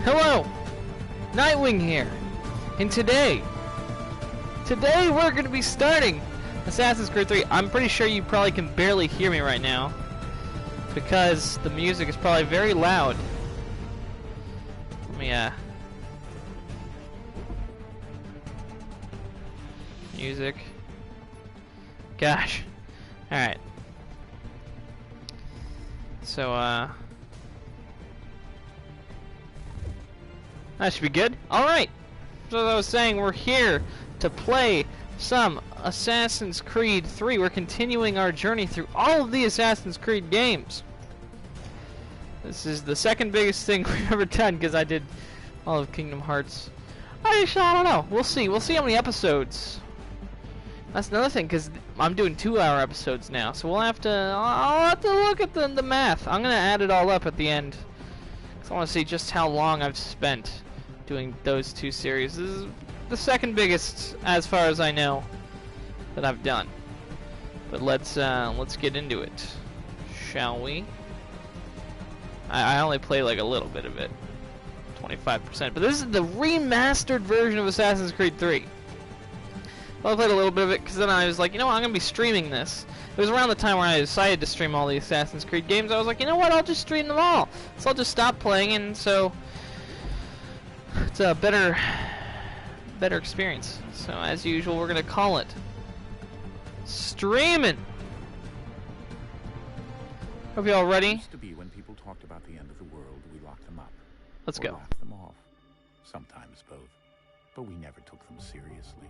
Hello, Nightwing here, and today we're going to be starting Assassin's Creed 3. I'm pretty sure you probably can barely hear me right now, because the music is probably very loud. Let me, music. Gosh. Alright. So, that should be good. Alright! So as I was saying, we're here to play some Assassin's Creed 3. We're continuing our journey through all of the Assassin's Creed games. This is the second biggest thing we've ever done, because I did all of Kingdom Hearts. I don't know. We'll see. We'll see how many episodes. That's another thing, because I'm doing 2-hour episodes now, so we'll have to. I'll have to look at the math. I'm gonna add it all up at the end, because I want to see just how long I've spent doing those two series. This is the second biggest, as far as I know, that I've done. But let's get into it, shall we? I only play like a little bit of it, 25%. But this is the remastered version of Assassin's Creed 3. I played a little bit of it because then I was like, you know what, I'm going to be streaming this. It was around the time where I decided to stream all the Assassin's Creed games. I was like, you know what, I'll just stream them all. So I'll just stop playing, and so it's a better experience. So as usual, we're going to call it streaming. Hope you all ready. Used to be when people talked about the end of the world, we locked them up. Let's go. Laughed them off. Sometimes both. But we never took them seriously.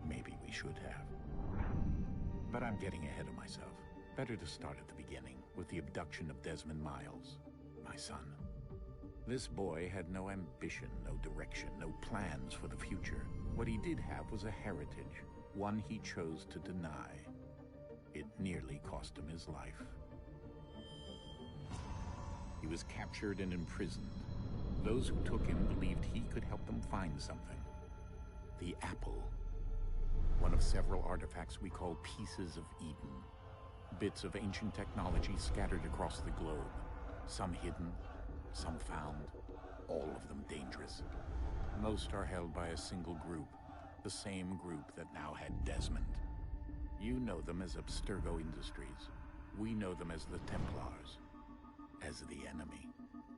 Maybe we should have. But I'm getting ahead of myself. Better to start at the beginning, with the abduction of Desmond Miles, my son. This boy had no ambition, no direction, no plans for the future. What he did have was a heritage, one he chose to deny. It nearly cost him his life. He was captured and imprisoned. Those who took him believed he could help them find something. The apple. One of several artifacts we call Pieces of Eden. Bits of ancient technology scattered across the globe. Some hidden, some found, all of them dangerous. Most are held by a single group, the same group that now had Desmond. You know them as Abstergo Industries. We know them as the Templars, as the enemy.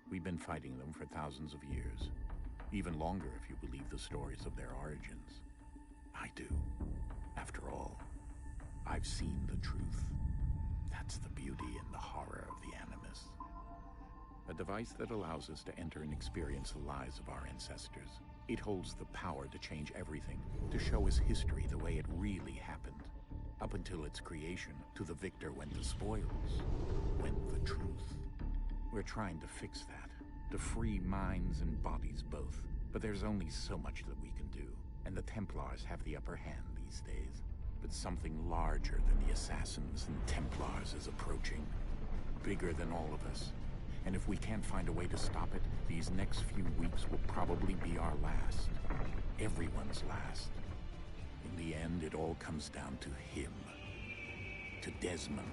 We've been fighting them for thousands of years, even longer if you believe the stories of their origins. I do. After all, I've seen the truth. That's the beauty and the horror of the Animus. A device that allows us to enter and experience the lives of our ancestors. It holds the power to change everything, to show us history the way it really happened. Up until its creation, to the victor went the spoils, went the truth. We're trying to fix that, to free minds and bodies both. But there's only so much that we can do. And the Templars have the upper hand these days. But something larger than the Assassins and Templars is approaching. Bigger than all of us. And if we can't find a way to stop it, these next few weeks will probably be our last. Everyone's last. In the end, it all comes down to him. To Desmond.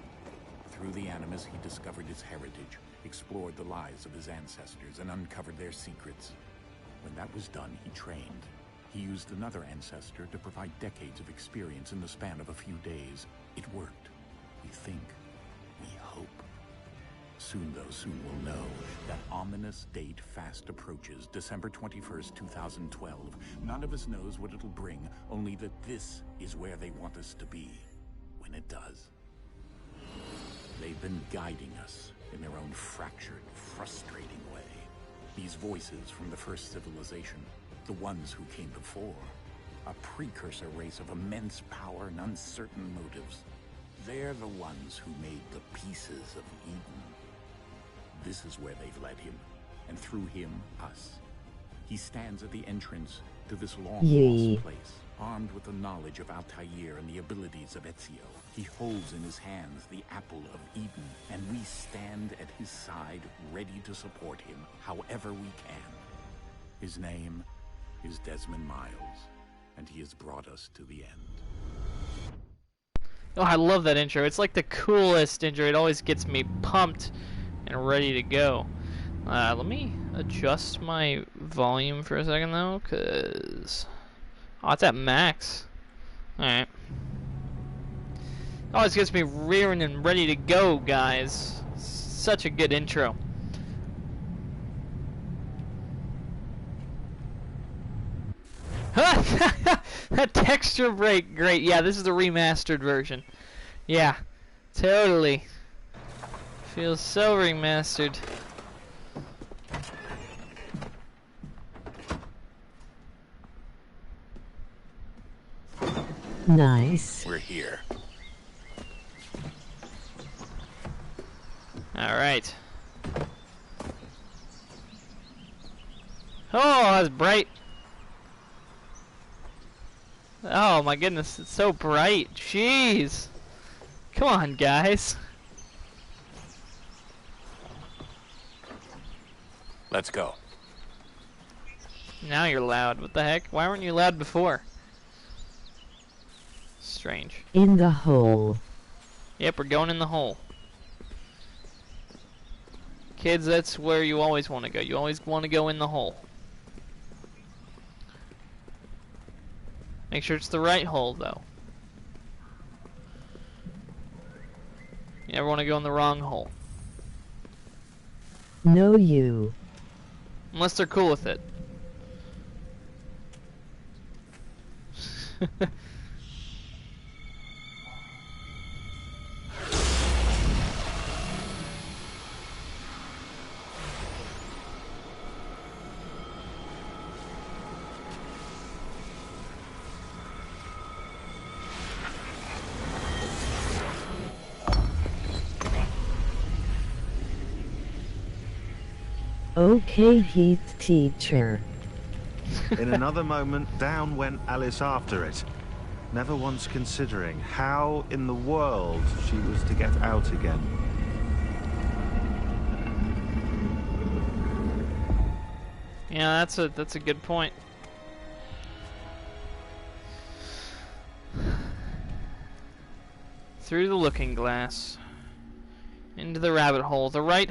Through the Animus, he discovered his heritage, explored the lives of his ancestors, and uncovered their secrets. When that was done, he trained. He used another ancestor to provide decades of experience in the span of a few days. It worked. We think. We hope. Soon, though, soon we'll know. That ominous date fast approaches, December 21st, 2012. None of us knows what it'll bring, only that this is where they want us to be. When it does. They've been guiding us in their own fractured, frustrating way. These voices from the first civilization. The ones who came before. A precursor race of immense power and uncertain motives. They're the ones who made the Pieces of Eden. This is where they've led him, and through him, us. He stands at the entrance to this long-lost place, armed with the knowledge of Altair and the abilities of Ezio. He holds in his hands the Apple of Eden, and we stand at his side, ready to support him however we can. His name is Desmond Miles, and he has brought us to the end. Oh, I love that intro. It's like the coolest intro. It always gets me pumped and ready to go. Let me adjust my volume for a second though, cause it's at max. All right. Always gets me rearing and ready to go, guys. Such a good intro. That texture break, great. Yeah, this is the remastered version. Yeah, totally. Feels so remastered. Nice. We're here. Alright. Oh, that's bright. Oh my goodness, it's so bright. Jeez. Come on, guys. Let's go. Now you're loud. What the heck? Why weren't you loud before? Strange. In the hole. Yep, we're going in the hole. Kids, that's where you always want to go. You always want to go in the hole. Make sure it's the right hole, though. You never want to go in the wrong hole. No, you. Unless they're cool with it. Okay, Heath teacher. In another moment, down went Alice after it, never once considering how in the world she was to get out again. Yeah, that's a good point. Through the looking glass. Into the rabbit hole. The right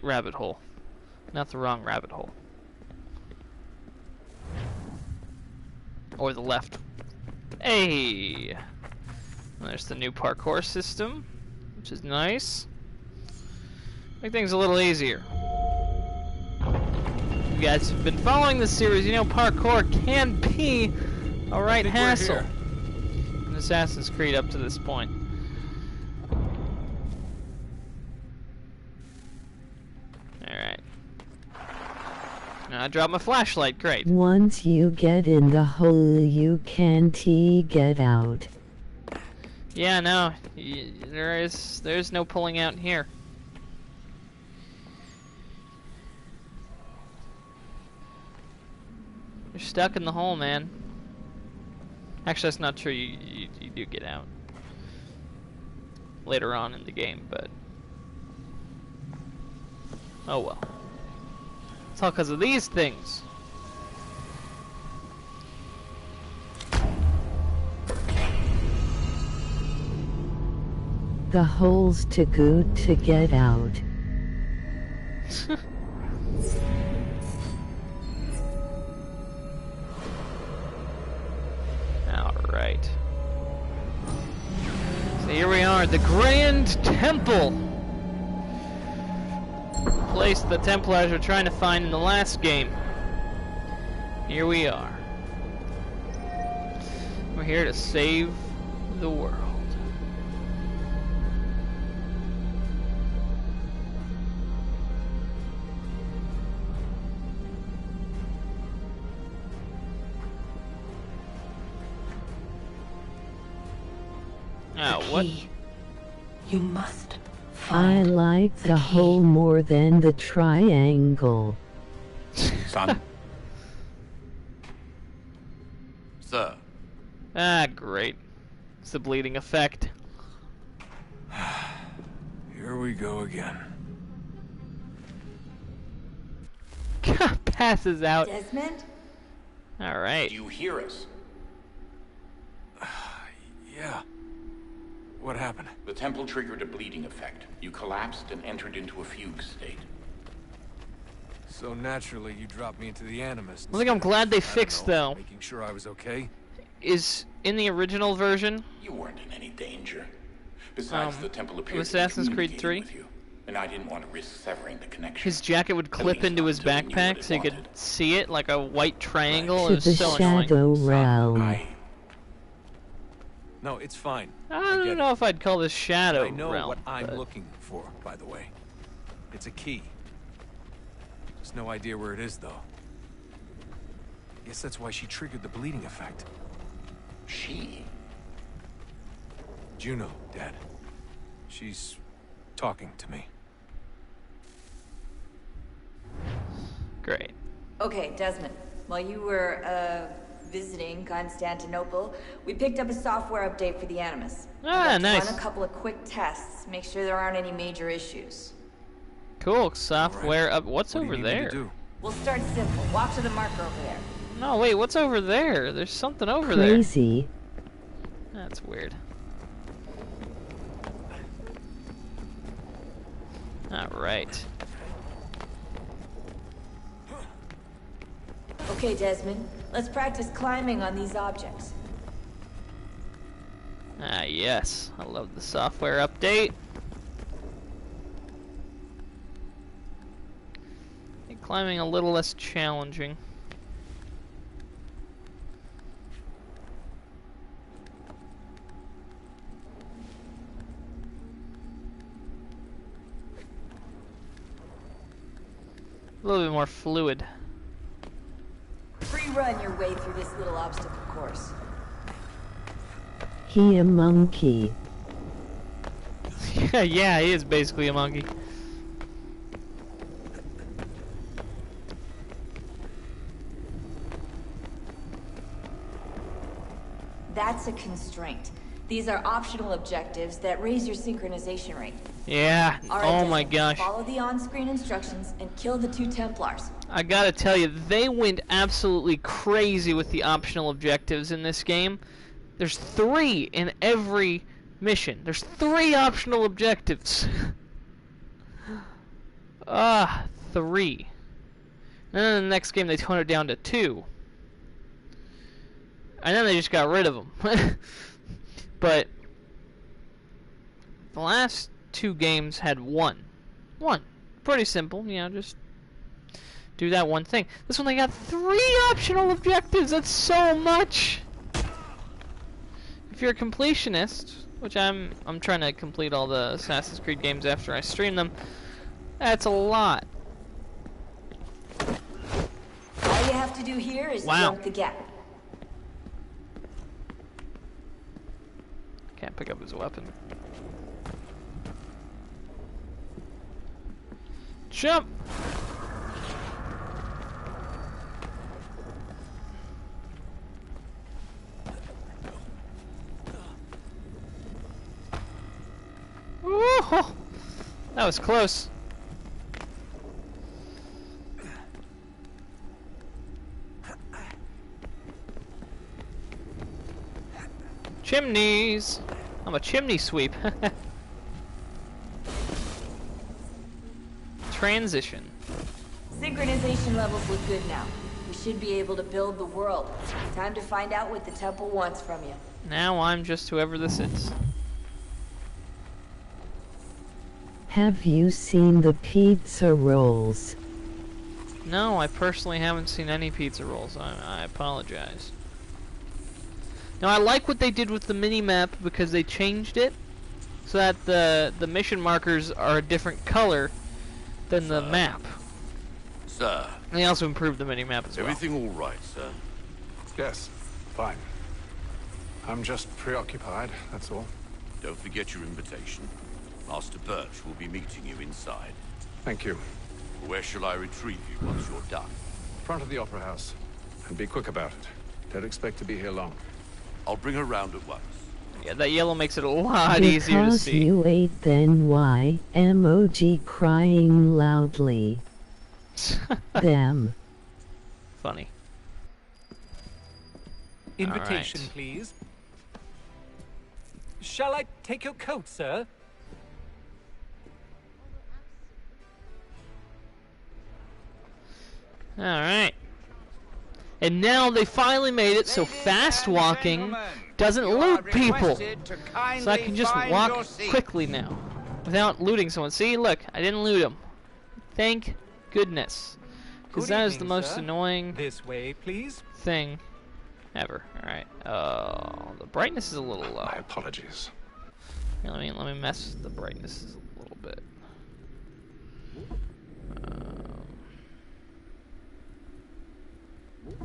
rabbit hole. Not the wrong rabbit hole. Or the left. Hey! There's the new parkour system, which is nice. Make things a little easier. You guys have been following this series, you know parkour can be a right hassle in Assassin's Creed up to this point. Alright. Now I dropped my flashlight, great. Once you get in the hole, you can't get out. Yeah, no, there's no pulling out here. You're stuck in the hole, man. Actually, that's not true. You do get out later on in the game, but oh well. It's all because of these things. The hole's too good to get out. Alright. So here we are, the Grand Temple! Place the Templars were trying to find in the last game. Here we are. We're here to save the world. Oh, what? You must I like the hole more than the triangle. Son. Sir. Ah, great. It's the bleeding effect. Here we go again. Passes out. Desmond? Alright. Do you hear us? Yeah. What happened? The temple triggered a bleeding effect. You collapsed and entered into a fugue state. So naturally, you dropped me into the Animus. One thing I'm glad they I don't fixed, know, though, making sure I was okay. is in the original version, You weren't in any danger. Besides, the temple appeared to be Assassin's Creed communicating 3? with you, and I didn't want to risk severing the connection. his jacket would clip least into not his until we knew what backpack it so you could wanted. see it like a white triangle. To It was the so annoying. Shadow Son, Realm. No, it's fine. I get don't know if I'd call this Shadow I know Realm. what I'm but- looking for, by the way. It's a key. Just no idea where it is, though. Guess that's why she triggered the bleeding effect. She? Juno, Dad. She's talking to me. Great. Okay, Desmond. While you were, visiting Constantinople, we picked up a software update for the Animus. Ah, I'd like to nice. run a couple of quick tests, make sure there aren't any major issues. Cool. Software up. What's What do over you need me there? to do? We'll start simple. Walk to the marker over there. No, wait. What's over there? There's something over there. Crazy. That's weird. Alright. Okay, Desmond. Let's practice climbing on these objects. Ah, yes. I love the software update. Make climbing a little less challenging. A little bit more fluid. Free run your way through this little obstacle course. He a monkey. Yeah, he is basically a monkey. That's a constraint. These are optional objectives that raise your synchronization rate. Yeah. All right, Oh my Desmond, gosh. Follow the on-screen instructions and kill the 2 Templars. I gotta tell you, they went absolutely crazy with the optional objectives in this game. There's 3 in every mission. There's 3 optional objectives. 3. And then in the next game they toned it down to 2. And then they just got rid of them. But the last 2 games had 1. Pretty simple, you know, just do that one thing. This one they got 3 optional objectives. That's so much. If you're a completionist, which I'm trying to complete all the Assassin's Creed games after I stream them, that's a lot. All you have to do here is jump the gap. Can't pick up his weapon. Jump! Woo-hoo! That was close. Chimneys! I'm a chimney sweep. Transition. Synchronization levels look good now. We should be able to build the world. Time to find out what the temple wants from you. Now I'm just whoever this is. Have you seen the pizza rolls? No, I personally haven't seen any pizza rolls. I apologize. Now I like what they did with the mini-map because they changed it so that the mission markers are a different color than the map. Sir. And they also improved the mini-map as well. Everything all right, sir? Yes, fine. I'm just preoccupied, that's all. Don't forget your invitation. Master Birch will be meeting you inside. Thank you. Where shall I retrieve you once you're done? Front of the Opera House. And be quick about it. Don't expect to be here long. I'll bring her round at once. Yeah, that yellow makes it a lot easier to Because see. you ate, then why? Emoji crying loudly. Them. Funny. Invitation, Alright. please. Shall I take your coat, sir? Alright. And now they finally made it so fast walking doesn't loot people. So I can just walk quickly now without looting someone. See, look, I didn't loot him. Thank goodness. Because that is the most annoying This way, please. thing ever. Alright. The brightness is a little low. My apologies. Let me mess with the brightness a little bit.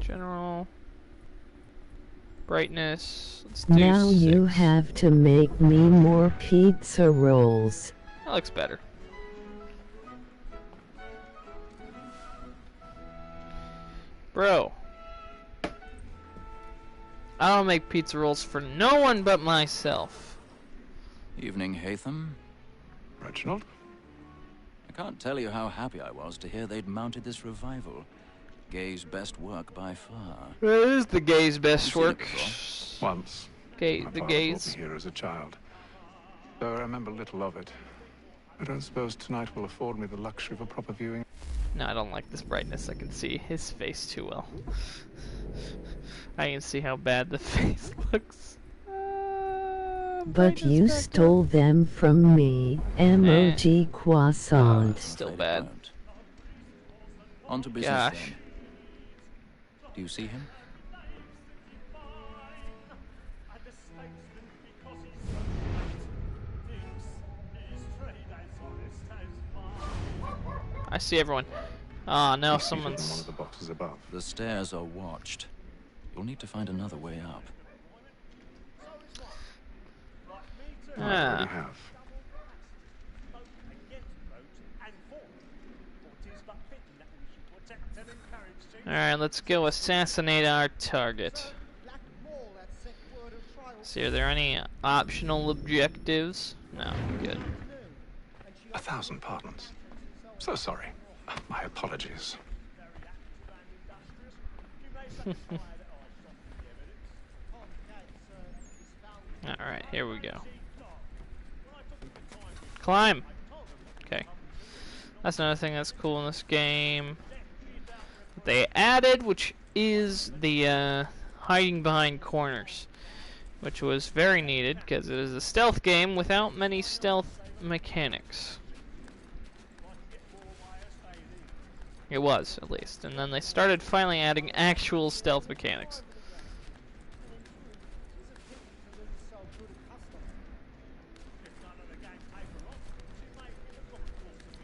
General brightness. Let's do Now 6. you have to make me more pizza rolls. That looks better. Bro. I don't make pizza rolls for no one but myself. Evening, Haytham. Reginald? I can't tell you how happy I was to hear they'd mounted this revival. Gay's best work by far. It is the gays' best You've seen it work. before? Once. The My father gays. brought me here as a child. Though I remember little of it. I don't suppose tonight will afford me the luxury of a proper viewing. No, I don't like this brightness. I can see his face too well. I can see how bad the face looks. But you stole them from me. Emoji croissant. Still bad. On to business Gosh. then. Do you see him? I see everyone. Ah, now You see them in one someone's. of the boxes above. The stairs are watched. You'll need to find another way up. I already Ah. have. Alright, let's go assassinate our target. See, are there any optional objectives? No, good. 1,000 pardons. So sorry. My apologies. Alright, here we go. Climb! Okay. That's another thing that's cool in this game. That they added, which is the hiding behind corners. Which was very needed, because it is a stealth game without many stealth mechanics. It was, at least. And then they started finally adding actual stealth mechanics.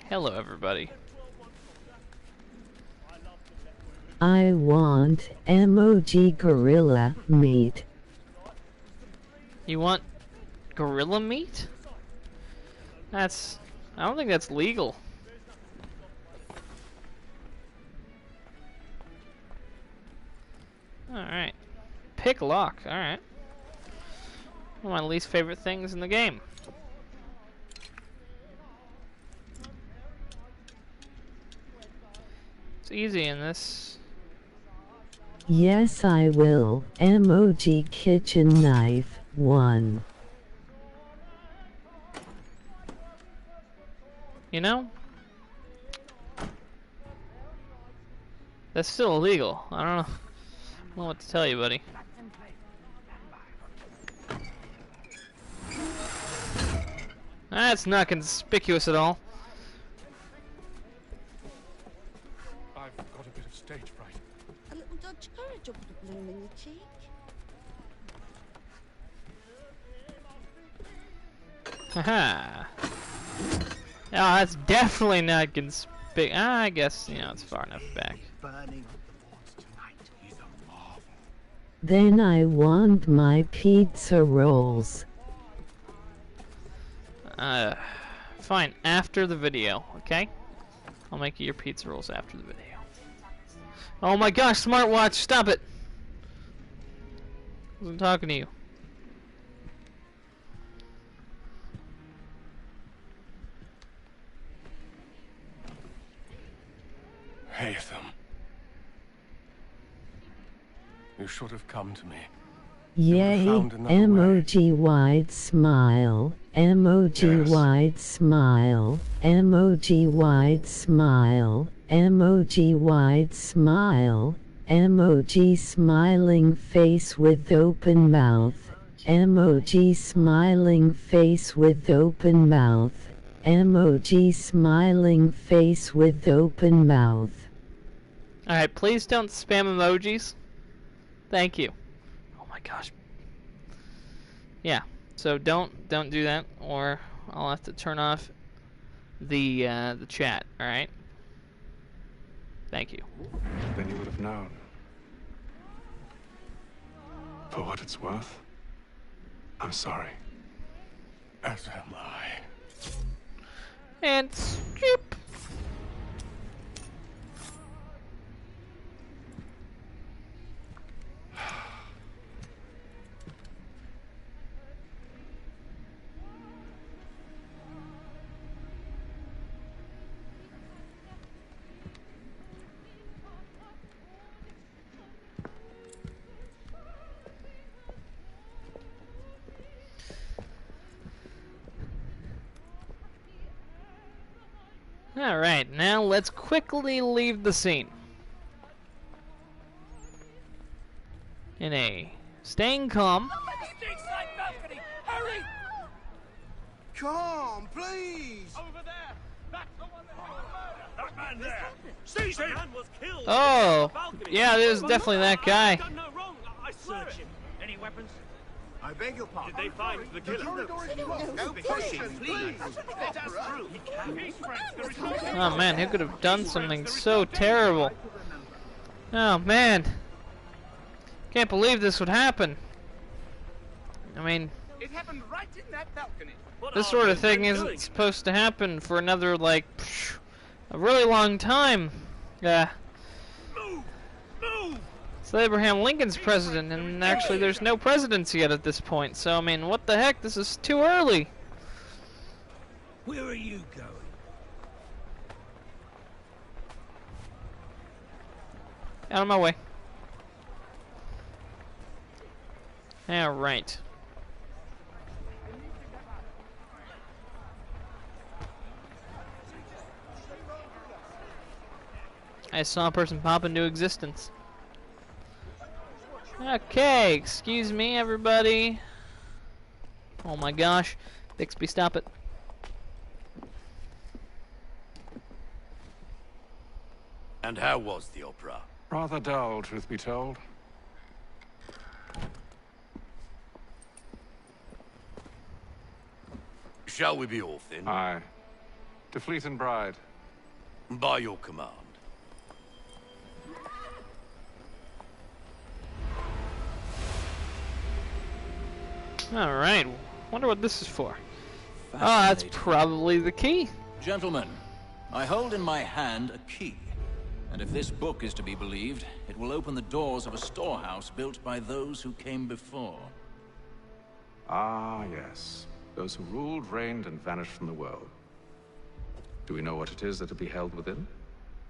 Hello, everybody. I want emoji gorilla meat. You want gorilla meat? I don't think that's legal. Alright. Pick lock, alright. One of my least favorite things in the game. It's easy in this. Yes, I will. Emoji kitchen knife 1. You know? That's still illegal. I don't know what to tell you, buddy. That's not conspicuous at all. I've got a bit of stage fright. A little dodge courage will put a bloom in your cheek. Haha. Oh, that's definitely not conspicuous. I guess, you know, it's far enough back. Then I want my pizza rolls. Fine, after the video, okay? I'll make you your pizza rolls after the video. Oh my gosh, smartwatch, stop it! I wasn't talking to you. Haytham. You should have come to me. Yay, found another emoji wide smile, emoji Yes. wide smile, emoji wide smile, emoji wide smile, emoji smiling face with open mouth, emoji smiling face with open mouth, emoji smiling face with open mouth. Alright, please don't spam emojis. Thank you. Oh my gosh. Yeah, so don't do that, or I'll have to turn off the chat, alright? Thank you. Then you would have known. For what it's worth, I'm sorry. As am I. And skip. Alright, now let's quickly leave the scene. Staying calm. Hurry! Calm, please! Over there! That's the one That man there! Seize him! was killed! Oh, yeah, it is definitely that guy. I've done no wrong. I searched him. Any weapons? I beg your pardon. Did they find the killer? No pushing, please. Let us through. Oh man, he could have done something so terrible. Oh man. Can't believe this would happen. I mean, It happened right in that balcony. this sort of thing isn't supposed to happen for another, like, a really long time. So Abraham Lincoln's president, and actually there's no presidents yet at this point, so I mean, what the heck, this is too early. Where are you going? Out of my way. Alright. I saw a person pop into existence. Okay, excuse me, everybody. Oh my gosh. Bixby, stop it. And how was the opera? Rather dull, truth be told. Shall we be off then? Aye. To Fleet and Bride. By your command. Alright, wonder what this is for. Ah, that's probably the key. Gentlemen, I hold in my hand a key. And if this book is to be believed, it will open the doors of a storehouse built by those who came before. Ah, yes. Those who ruled, reigned, and vanished from the world. Do we know what it is that will be held within?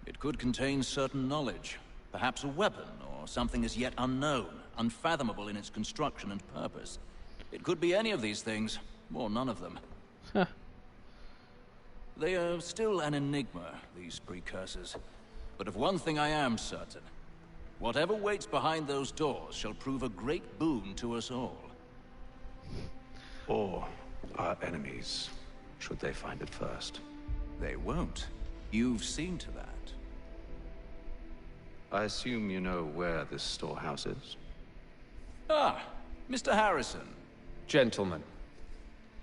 It could contain certain knowledge. Perhaps a weapon, or something as yet unknown, unfathomable in its construction and purpose. It could be any of these things, or none of them. Huh. They are still an enigma, these precursors. But of one thing I am certain. Whatever waits behind those doors shall prove a great boon to us all. Or our enemies, should they find it first. They won't. You've seen to that. I assume you know where this storehouse is? Ah, Mr. Harrison. Gentlemen,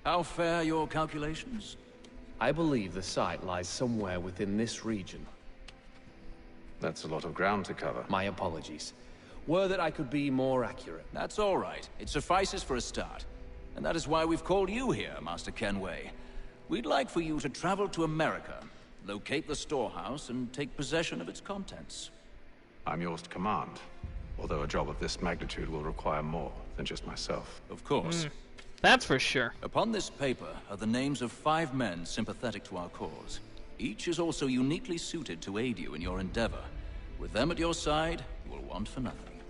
How fare your calculations? I believe the site lies somewhere within this region. That's a lot of ground to cover. My apologies. Were that I could be more accurate. That's all right. It suffices for a start. And that is why we've called you here, Master Kenway. We'd like for you to travel to America, locate the storehouse, and take possession of its contents. I'm yours to command. Although a job of this magnitude will require more than just myself. Of course. That's for sure. Upon this paper are the names of 5 men sympathetic to our cause. Each is also uniquely suited to aid you in your endeavor. With them at your side, you will want for nothing.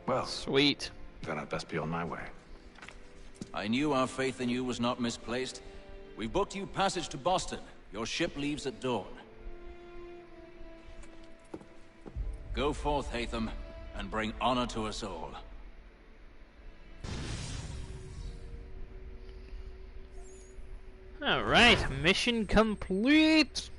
Well, sweet. Then I'd best be on my way. I knew our faith in you was not misplaced. We've booked you passage to Boston. Your ship leaves at dawn. Go forth, Hatham, and bring honor to us all. Alright, mission complete!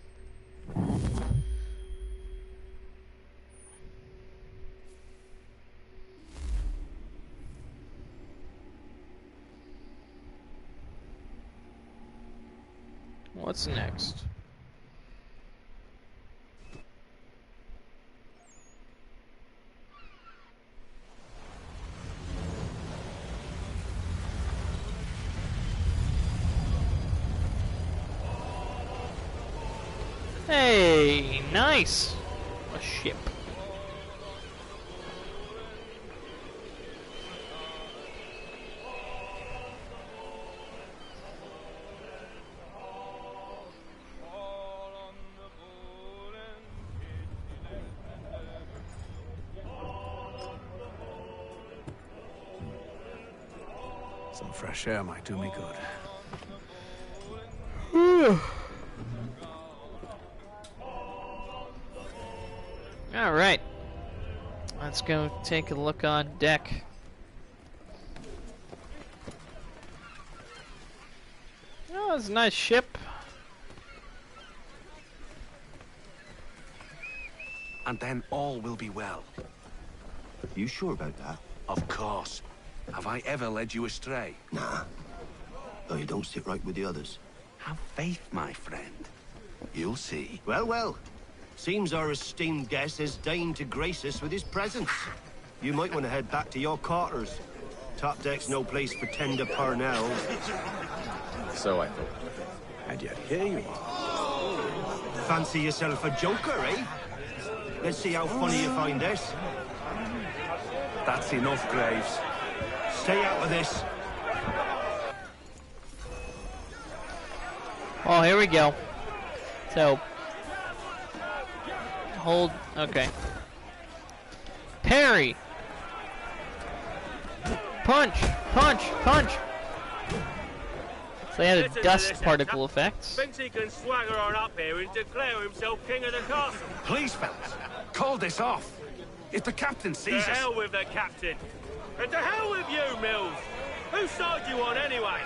What's next? Hey, nice! A ship. Some fresh air might do me good. Alright. Let's go take a look on deck. Oh, it's a nice ship. And then all will be well. You sure about that? Of course. Have I ever led you astray? Nah. Though you don't sit right with the others. Have faith, my friend. You'll see. Well, well. Seems our esteemed guest has deigned to grace us with his presence. You might want to head back to your quarters. Top deck's no place for tender Parnells. So I thought. And yet here you are. Fancy yourself a joker, eh? Let's see how funny you find this. That's enough, Graves. Stay out of this. Oh, here we go. So, hold, okay. Parry! Punch! Punch! Punch! So they had a dust particle effect. Thinks he can swagger on up here and declare himself king of the castle. Please, fellas, call this off. If the captain sees us... To hell with the captain. And to hell with you, Mills. Whose side you on, anyway?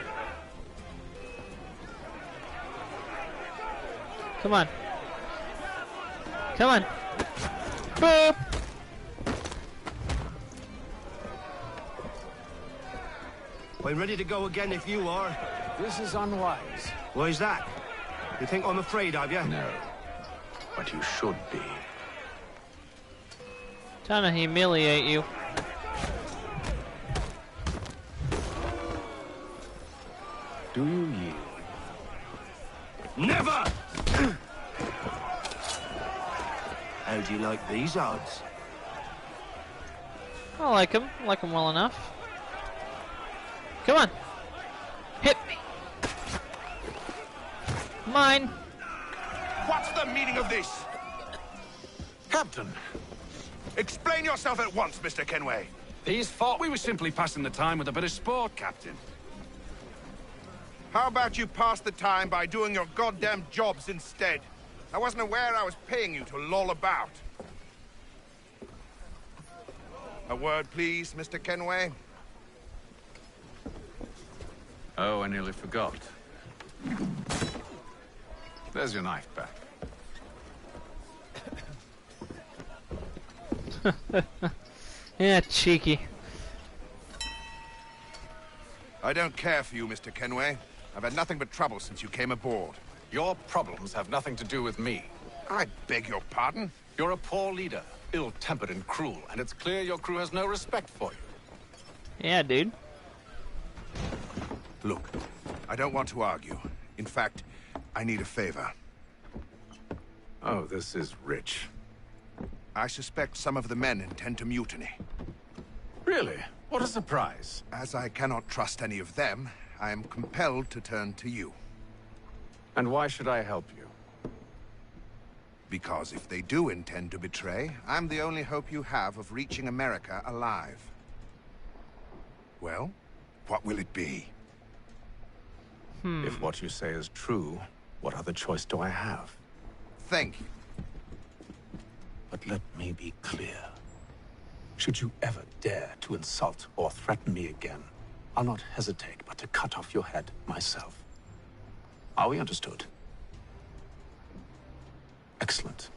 Come on. Come on. Boop! I'm ready to go again if you are. This is unwise. Why's that? You think I'm afraid of you? No. But you should be. Trying to humiliate you. Do you yield? Never! How do you like these odds? I like him. I like him well enough. Come on. Hit me. Mine. What's the meaning of this? Captain, Explain yourself at once, Mr. Kenway. these thought we were simply passing the time with a bit of sport, Captain. How about you pass the time by doing your goddamn jobs instead? I wasn't aware I was paying you to loll about. A word, please, Mr. Kenway. Oh, I nearly forgot. There's your knife back. Yeah, cheeky. I don't care for you, Mr. Kenway. I've had nothing but trouble since you came aboard. Your problems have nothing to do with me. I beg your pardon? You're a poor leader, ill-tempered and cruel, and it's clear your crew has no respect for you. Yeah, dude. Look, I don't want to argue. In fact, I need a favor. Oh, this is rich. I suspect some of the men intend to mutiny. Really? What a surprise. As I cannot trust any of them, I am compelled to turn to you. And why should I help you? Because if they do intend to betray, I'm the only hope you have of reaching America alive. Well, what will it be? If what you say is true, what other choice do I have? Thank you. But let me be clear. Should you ever dare to insult or threaten me again, I'll not hesitate but to cut off your head myself. Are we understood? Excellent.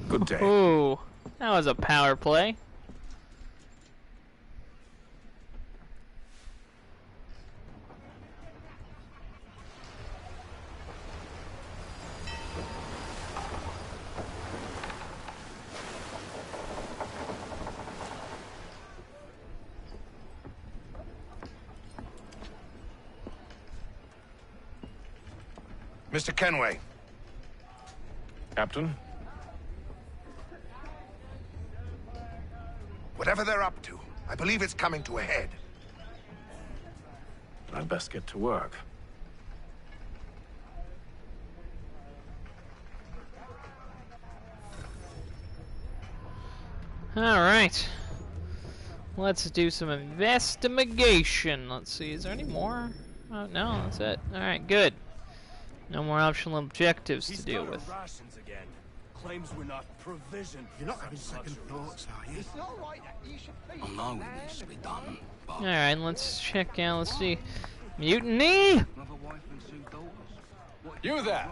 Good day. Ooh, that was a power play. Mr. Kenway. Captain? Whatever they're up to, I believe it's coming to a head. I'd best get to work. Alright. Let's do some investigation. Let's see, is there any more? Oh, no, that's it. Alright, good. No more optional objectives to deal with. Rations again. Claims we're not provisioned. You're not having second thoughts, are you? It's not right that you should be. I know it needs to be done, but... Alright, let's check out, let's see. Mutiny! You there!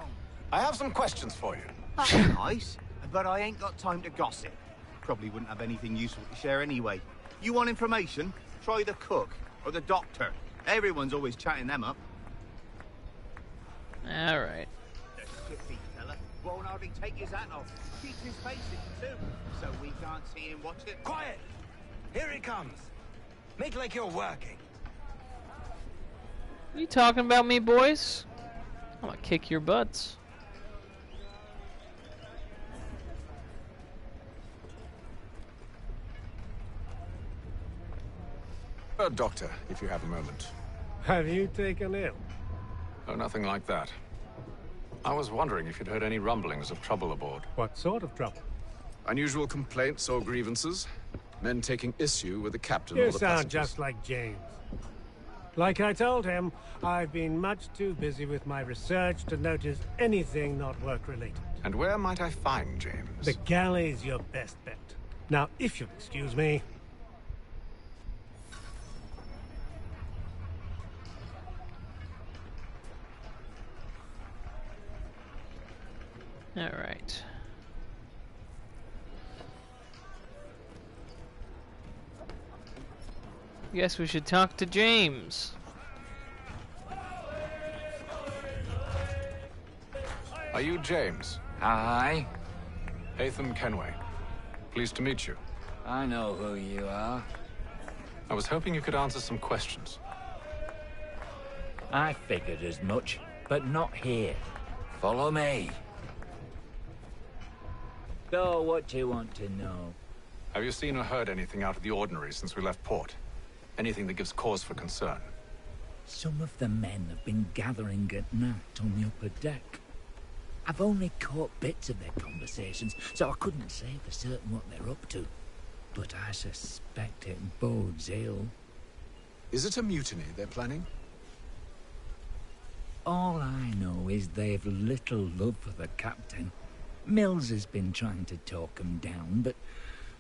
I have some questions for you. That's nice, but I ain't got time to gossip. Probably wouldn't have anything useful to share anyway. You want information? Try the cook or the doctor. Everyone's always chatting them up. Alright. The shifty fella won't hardly take his hat off. Keeps his face in too, so we can't see him watch it. Quiet! Here he comes. Make like you're working. You talking about me, boys? I'm gonna kick your butts. Doctor, if you have a moment. Have you taken ill? Oh, nothing like that. I was wondering if you'd heard any rumblings of trouble aboard. What sort of trouble? Unusual complaints or grievances? Men taking issue with the captain You or the sound passengers? just like James. Like I told him, I've been much too busy with my research to notice anything not work-related. And where might I find James? The galley's your best bet. Now, if you'll excuse me... Alright. Guess we should talk to James. Are you James? Hi. Haytham Kenway. Pleased to meet you. I know who you are. I was hoping you could answer some questions. I figured as much, but not here. Follow me. So, what do you want to know? Have you seen or heard anything out of the ordinary since we left port? Anything that gives cause for concern? Some of the men have been gathering at night on the upper deck. I've only caught bits of their conversations, so I couldn't say for certain what they're up to. But I suspect it bodes ill. Is it a mutiny they're planning? All I know is they've little love for the captain. Mills has been trying to talk him down, but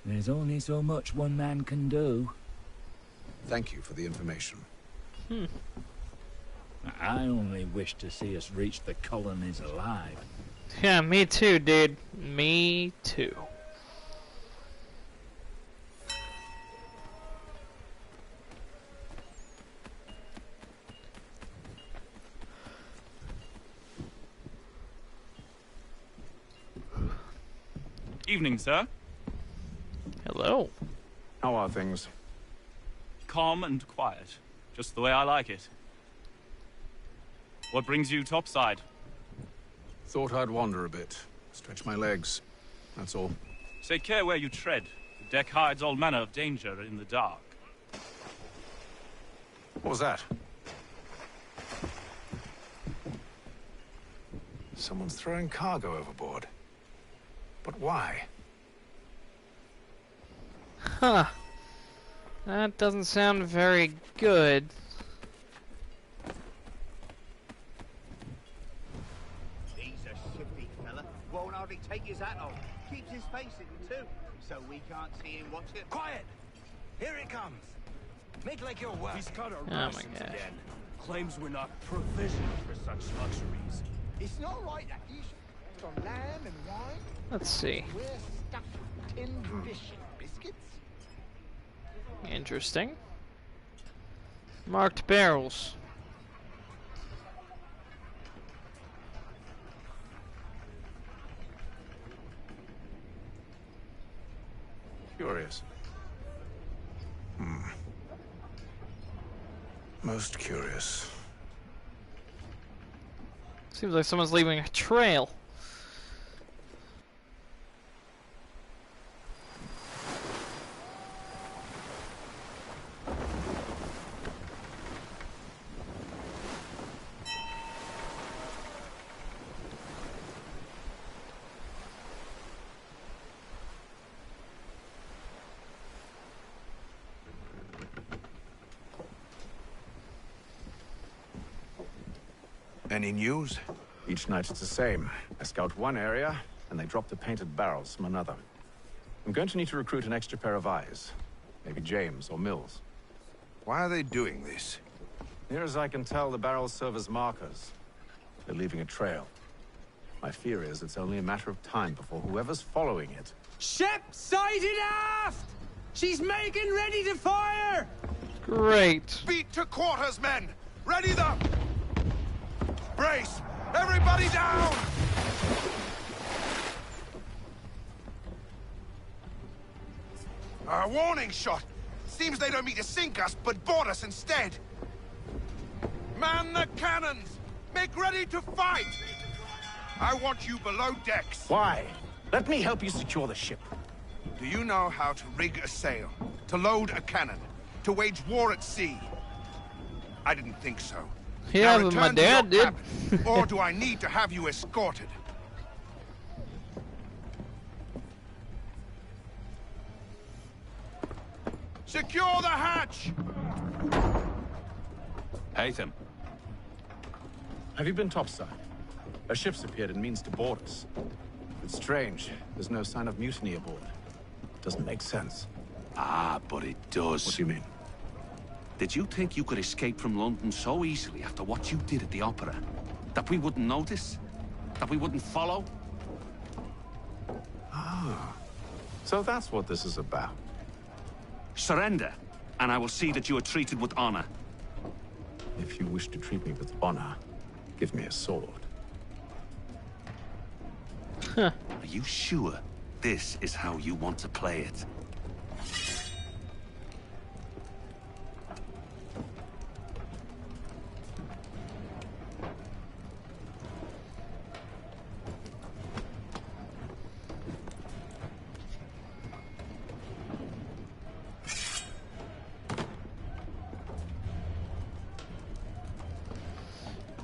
there's only so much one man can do. Thank you for the information. I only wish to see us reach the colonies alive. Yeah, me too, dude. Me too. Evening, sir. Hello. How are things? Calm and quiet. Just the way I like it. What brings you topside? Thought I'd wander a bit. Stretch my legs. That's all. Take care where you tread. The deck hides all manner of danger in the dark. What was that? Someone's throwing cargo overboard. But why? Huh. That doesn't sound very good. Won't hardly take his hat off. Keeps his face hidden too, so we can't see him watch it. Quiet! Here he comes. Make like you're well. He's cut our rations again. Claims we're not provisioned for such luxuries. It's not right that he's on lamb and wine. Let's see. We're stuffed with tinned fish and biscuits. Interesting. Marked barrels. Curious. Most curious. Seems like someone's leaving a trail. Any news? Each night it's the same. I scout one area, and they drop the painted barrels from another. I'm going to need to recruit an extra pair of eyes. Maybe James or Mills. Why are they doing this? Near as I can tell, the barrels serve as markers. They're leaving a trail. My fear is it's only a matter of time before whoever's following it... Ship sighted aft! She's making ready to fire! Great. Beat to quarters, men! Ready the... Brace! Everybody down! A warning shot! Seems they don't mean to sink us, but board us instead! Man the cannons! Make ready to fight! I want you below decks. Why? Let me help you secure the ship. Do you know how to rig a sail? To load a cannon? To wage war at sea? I didn't think so. Yeah, Now but my return to dad your did. cabin, or do I need to have you escorted? Secure the hatch! Haytham. Have you been topside? A ship's appeared and means to board us. It's strange. There's no sign of mutiny aboard. Doesn't make sense. Ah, but it does. What do you mean? Did you think you could escape from London so easily after what you did at the Opera? That we wouldn't notice? That we wouldn't follow? Ah. So that's what this is about. Surrender, and I will see that you are treated with honor. If you wish to treat me with honor, give me a sword. Are you sure this is how you want to play it?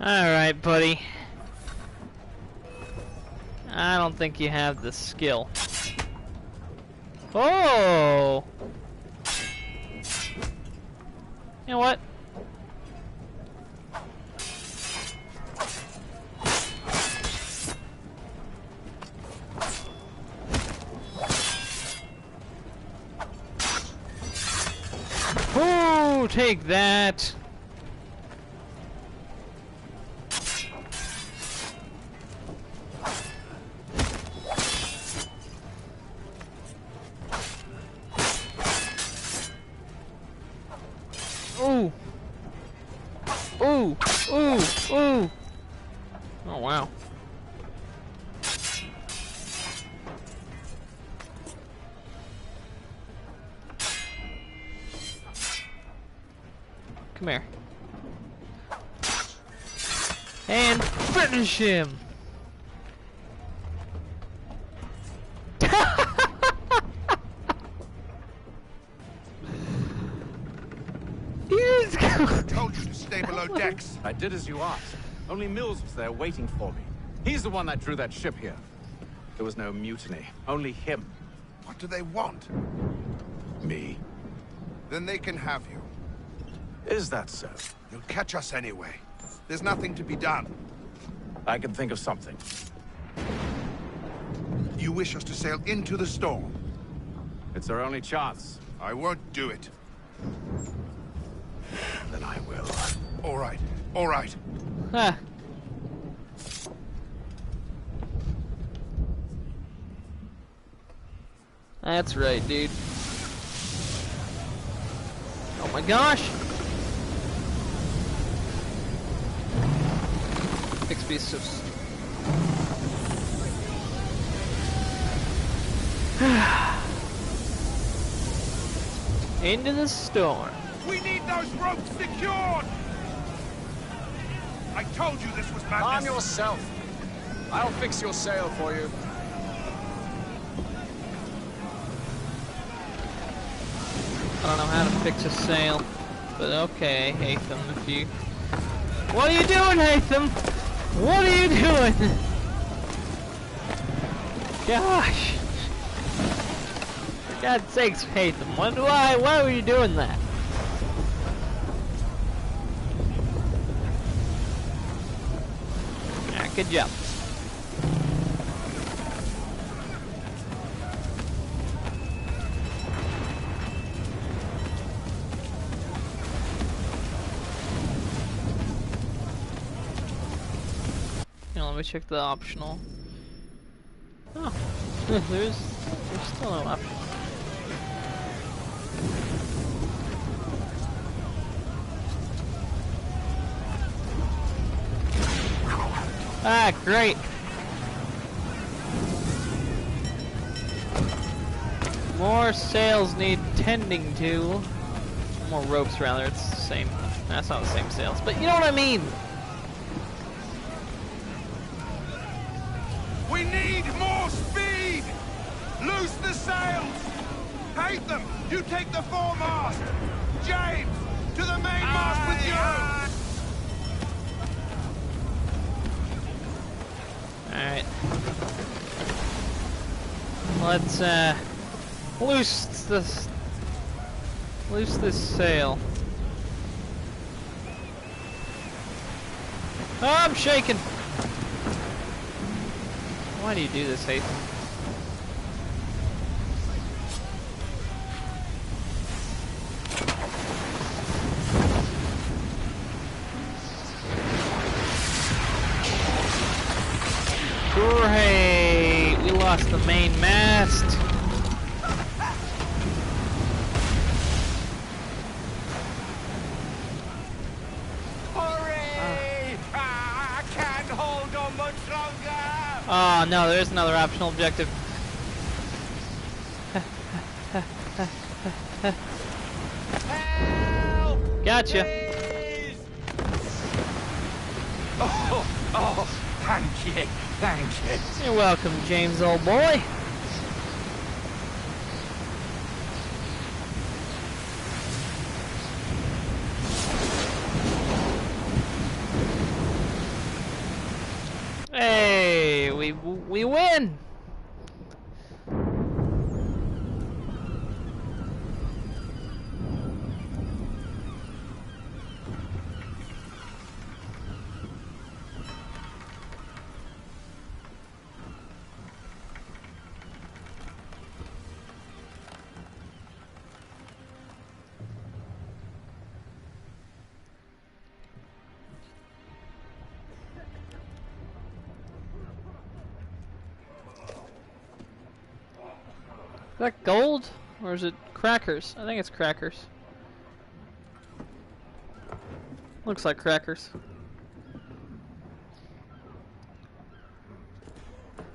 Alright, buddy. I don't think you have the skill. Oh! You know what? Oh, take that! Ooh! Ooh! Ooh! Ooh! Oh, wow. Come here. And finish him! I told you to stay below decks. I did as you asked. Only Mills was there waiting for me. He's the one that drew that ship here. There was no mutiny. Only him. What do they want? Me. Then they can have you. Is that so? You'll catch us anyway. There's nothing to be done. I can think of something. You wish us to sail into the storm? It's our only chance. I won't do it. Then I will. All right. All right. Huh. That's right, dude. Oh my gosh! XP is so... Into the storm. We need those ropes secured! I told you this was madness. Calm yourself. I'll fix your sail for you. I don't know how to fix a sail, but okay, Haytham, if you... What are you doing, Haytham? What are you doing? Gosh. For God's sakes, Haytham, why were you doing that? Yeah, good job. Let me check the optional. Oh, there's still no option. Ah, great. More sails need tending to. More ropes, rather. It's the same. That's not the same sails, but you know what I mean. We need more speed! Loose the sails! Haytham, you take the foremast! James, to the main mast with you! Alright. Let's, loose this sail. Oh, I'm shaking! Why do you do this, Haytham? Great! We lost the main mast. Hurry! I can't hold on much longer! Oh no, there is another optional objective. Help! Gotcha. Please! Oh, thank you, thank you. You're welcome, James, old boy. Hey, we win. Is that gold? Or is it crackers? I think it's crackers. Looks like crackers.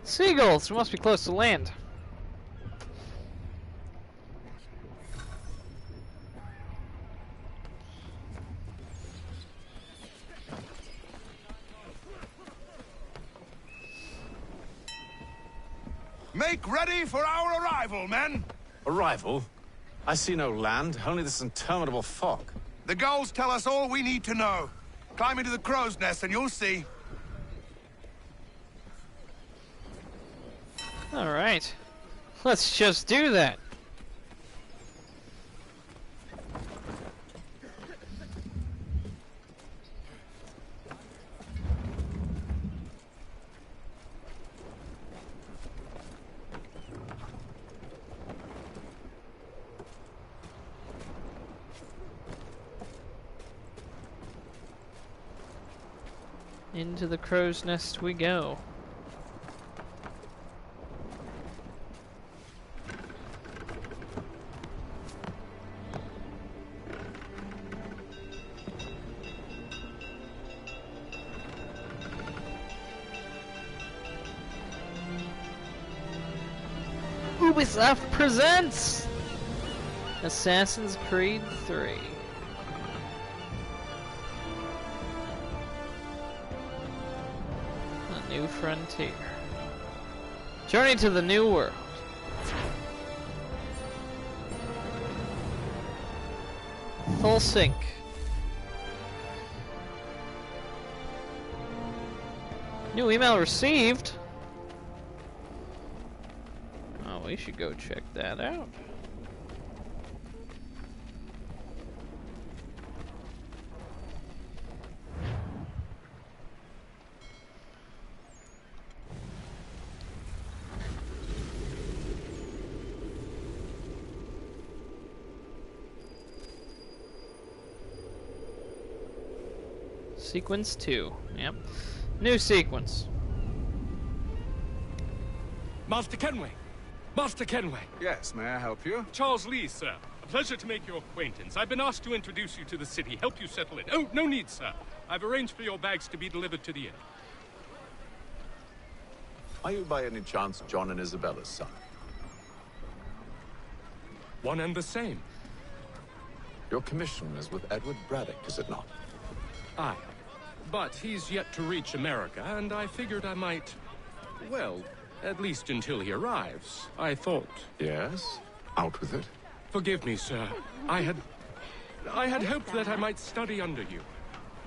Seagulls! We must be close to land. Make ready for our arrival, men! Arrival? I see no land, only this interminable fog. The gulls tell us all we need to know. Climb into the crow's nest and you'll see. Alright. Let's just do that. Into the crow's nest we go. Ubisoft presents Assassin's Creed 3. A new frontier. Journey to the new world. Full sync. New email received. Oh, we should go check that out. Sequence 2. Yep. New sequence. Master Kenway! Master Kenway! Yes, may I help you? Charles Lee, sir. A pleasure to make your acquaintance. I've been asked to introduce you to the city, help you settle in. Oh, no need, sir. I've arranged for your bags to be delivered to the inn. Are you by any chance John and Isabella's son? One and the same. Your commission is with Edward Braddock, is it not? Aye. But he's yet to reach America, and I figured I might... well, at least until he arrives, I thought. Yes? Out with it. Forgive me, sir. I had hoped that I might study under you.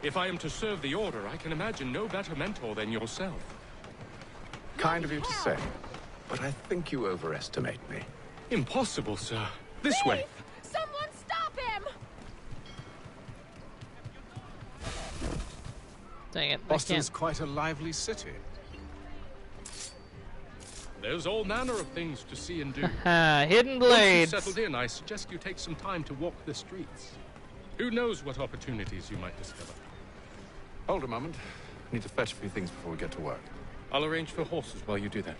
If I am to serve the Order, I can imagine no better mentor than yourself. Kind of you to say, but I think you overestimate me. Impossible, sir. This way. Someone stop him! Dang it, Boston's quite a lively city. There's all manner of things to see and do. Hidden blades. Once you've settled in, I suggest you take some time to walk the streets. Who knows what opportunities you might discover. Hold a moment. I need to fetch a few things before we get to work. I'll arrange for horses while you do that.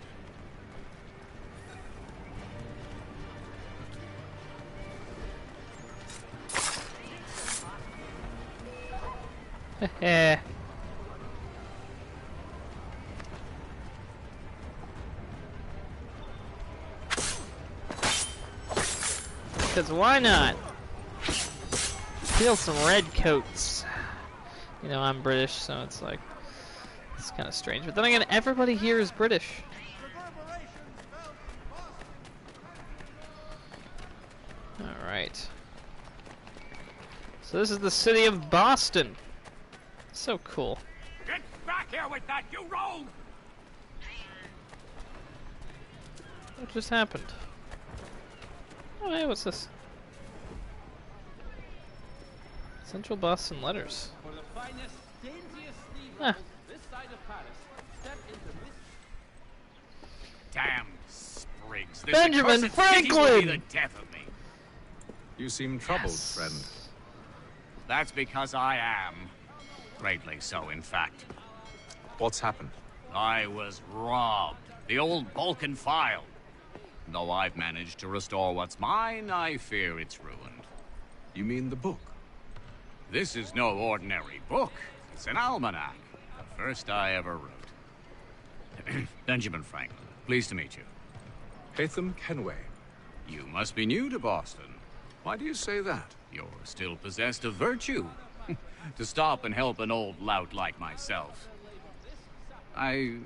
Heh. Because why not? Steal some red coats. You know, I'm British, so it's like, it's kind of strange. But then again, everybody here is British. Alright. So this is the city of Boston. So cool. Get back here with that, you rogue! What just happened? Oh, hey, what's this? Central Boston letters. For the finest, daintiest Ah. this side of Paris, step into this. Damn sprigs. This Benjamin accursed city's will be Franklin! the death of me. You seem troubled, friend. That's because I am. Greatly so, in fact. What's happened? I was robbed. The old Balkan file. Though I've managed to restore what's mine, I fear it's ruined. You mean the book? This is no ordinary book. It's an almanac. The first I ever wrote. Benjamin Franklin, pleased to meet you. Haytham Kenway. You must be new to Boston. Why do you say that? You're still possessed of virtue. To stop and help an old lout like myself. I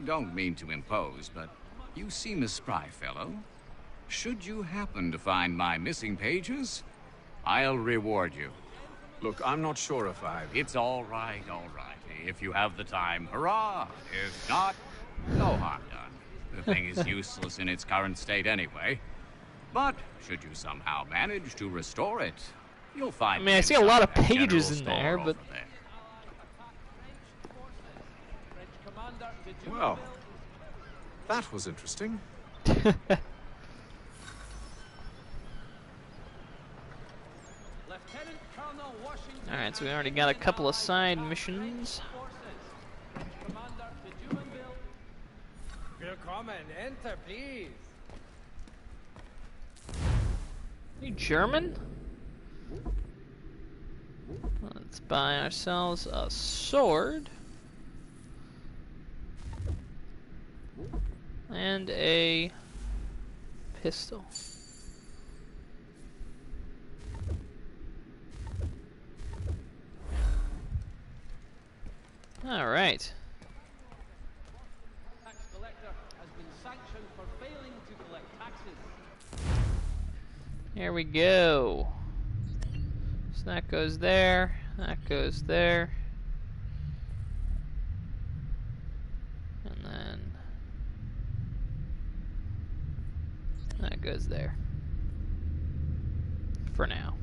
don't mean to impose, but you seem a spry fellow. Should you happen to find my missing pages, I'll reward you. Look, I'm not sure if I've... It's all right, all right. If you have the time, hurrah! If not, no harm done. The thing is useless in its current state anyway. But should you somehow manage to restore it, you'll find... I mean, I see a lot of pages in there, but... Well, that was interesting. Alright, so we already got a couple of side missions. Willkommen, enter, please. You German? Let's buy ourselves a sword. And a pistol. All right. Tax collector has been sanctioned for failing to collect taxes. Here we go. So that goes there. That goes there. And then that goes there. For now.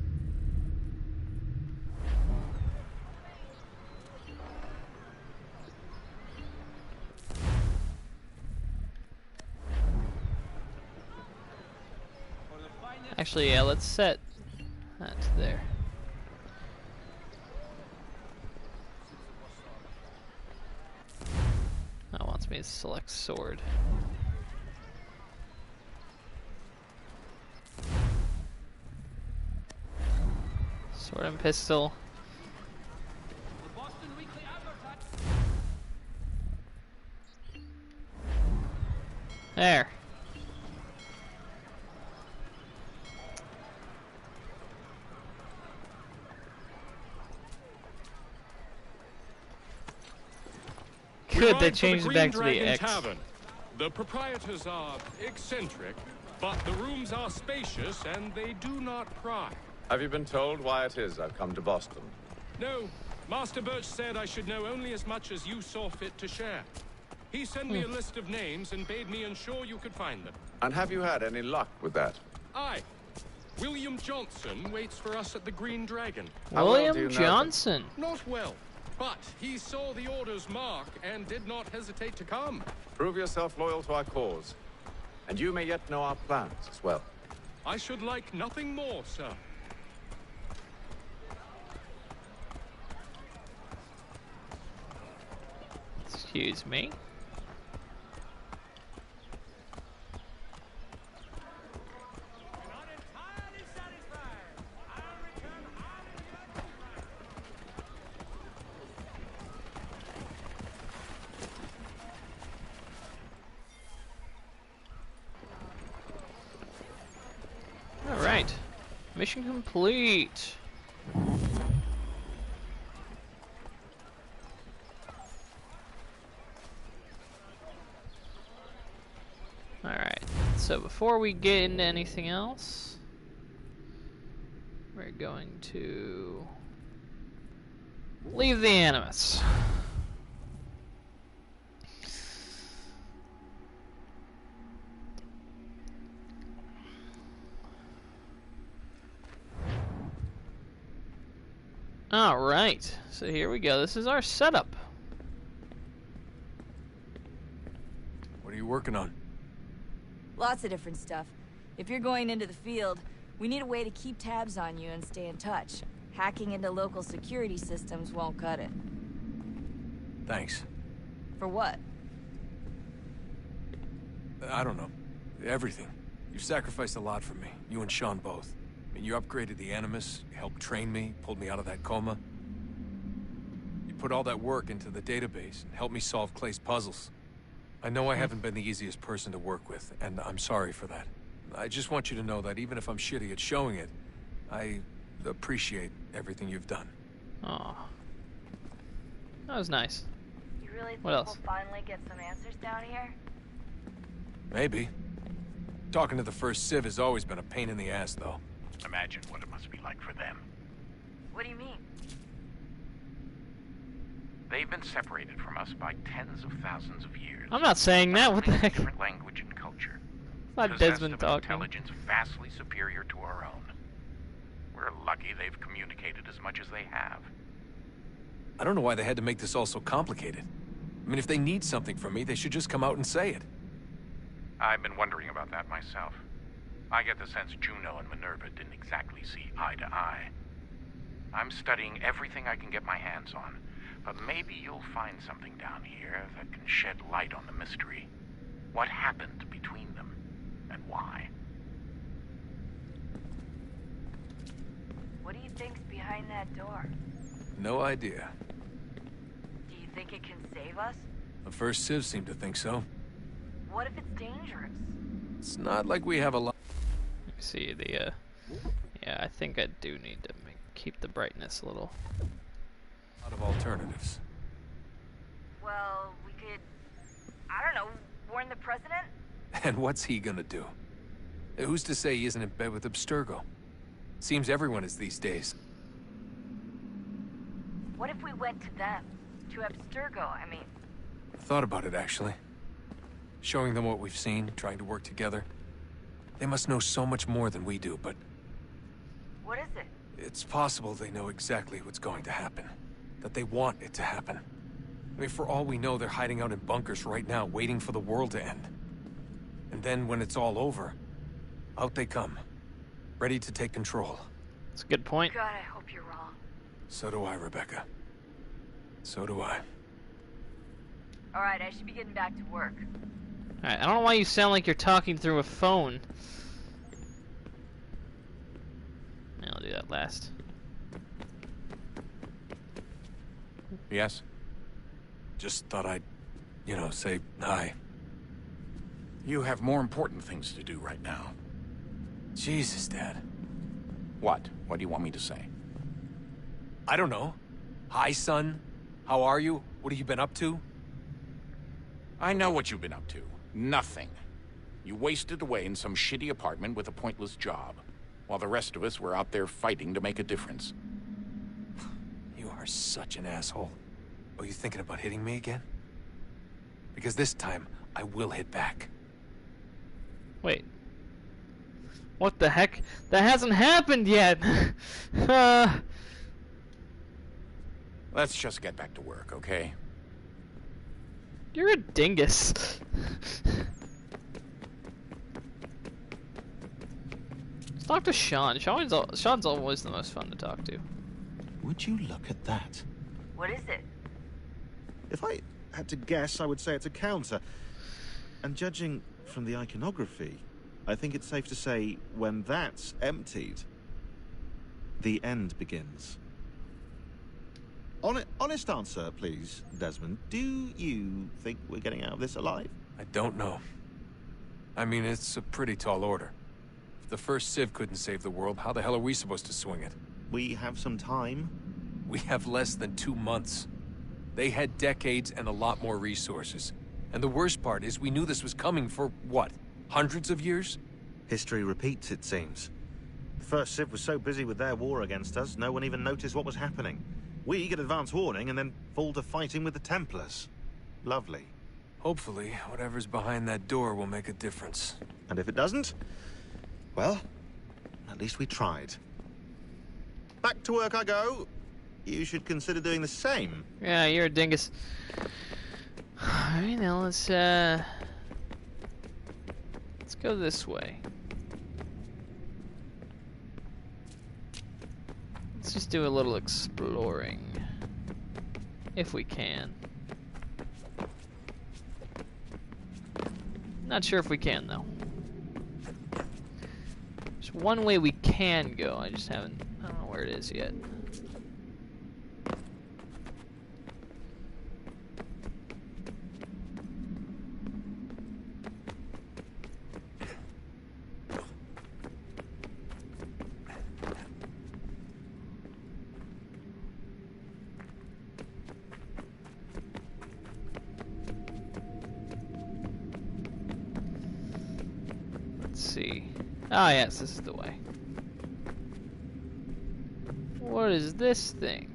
Actually, yeah, let's set that there. That wants me to select sword. Sword and pistol. The Boston Weekly There. Good, they changed it back to the X. Tavern. The proprietors are eccentric, but the rooms are spacious and they do not pry. Have you been told why it is I've come to Boston? No, Master Birch said I should know only as much as you saw fit to share. He sent me a list of names and bade me ensure you could find them. And have you had any luck with that? Aye. William Johnson waits for us at the Green Dragon. William Johnson? Not well, but he saw the order's mark and did not hesitate to come. Prove yourself loyal to our cause. And you may yet know our plans as well. I should like nothing more, sir. Excuse me. All right, mission complete. Alright, so before we get into anything else, we're going to leave the Animus. Alright, so here we go. This is our setup. What are you working on? Lots of different stuff. If you're going into the field, we need a way to keep tabs on you and stay in touch. Hacking into local security systems won't cut it. Thanks. For what? I don't know. Everything. You've sacrificed a lot for me. You and Sean both. I mean, you upgraded the Animus, you helped train me, pulled me out of that coma. You put all that work into the database and helped me solve Clay's puzzles. I know I haven't been the easiest person to work with, and I'm sorry for that. I just want you to know that even if I'm shitty at showing it, I appreciate everything you've done. Aw. That was nice. You really think What else? we'll finally get some answers down here? Maybe. Talking to the First Civ has always been a pain in the ass, though. Imagine what it must be like for them. What do you mean? They've been separated from us by tens of thousands of years. I'm not saying that. What the heck? Different language and culture. Not Possessed Desmond of an talking. intelligence vastly superior to our own. We're lucky they've communicated as much as they have. I don't know why they had to make this all so complicated. I mean, if they need something from me, they should just come out and say it. I've been wondering about that myself. I get the sense Juno and Minerva didn't exactly see eye to eye. I'm studying everything I can get my hands on, but maybe you'll find something down here that can shed light on the mystery. What happened between them, and why? What do you think's behind that door? No idea. Do you think it can save us? The first Civ seemed to think so. What if it's dangerous? It's not like we have a lot. Let me see the. Yeah, I think I do need to keep the brightness a little. Of alternatives. Well, we could, I don't know, warn the president? And what's he gonna do? Who's to say he isn't in bed with Abstergo? Seems everyone is these days. What if we went to them? To Abstergo, I mean. Thought about it, actually. Showing them what we've seen, trying to work together. They must know so much more than we do, but... What is it? It's possible they know exactly what's going to happen. That they want it to happen. I mean, for all we know, they're hiding out in bunkers right now, waiting for the world to end. And then when it's all over, out they come. Ready to take control. That's a good point. God, I hope you're wrong. So do I, Rebecca. So do I. Alright, I should be getting back to work. Alright, I don't know why you sound like you're talking through a phone. I'll do that last. Yes? Just thought I'd, say hi. You have more important things to do right now. Jesus, Dad. What? What do you want me to say? I don't know. Hi, son. How are you? What have you been up to? I know what you've been up to. Nothing. You wasted away in some shitty apartment with a pointless job, while the rest of us were out there fighting to make a difference. You are such an asshole. Are you thinking about hitting me again? Because this time, I will hit back. Wait. What the heck? That hasn't happened yet! Let's just get back to work, okay? You're a dingus. Let's talk to Sean. Sean's always the most fun to talk to. Would you look at that? What is it? If I had to guess, I would say it's a counter. And judging from the iconography, I think it's safe to say when that's emptied, the end begins. Honest answer, please, Desmond. Do you think we're getting out of this alive? I don't know. I mean, it's a pretty tall order. If the first Civ couldn't save the world, how the hell are we supposed to swing it? We have some time. We have less than 2 months. They had decades and a lot more resources. And the worst part is we knew this was coming for, what, hundreds of years? History repeats, it seems. The first Civ was so busy with their war against us, no one even noticed what was happening. We get advance warning and then fall to fighting with the Templars. Lovely. Hopefully, whatever's behind that door will make a difference. And if it doesn't, well, at least we tried. Back to work I go. You should consider doing the same. Yeah, you're a dingus. Alright, now let's go this way. Let's just do a little exploring. If we can. Not sure if we can, though. There's one way we can go, I don't know where it is yet. Ah, yes, this is the way. What is this thing?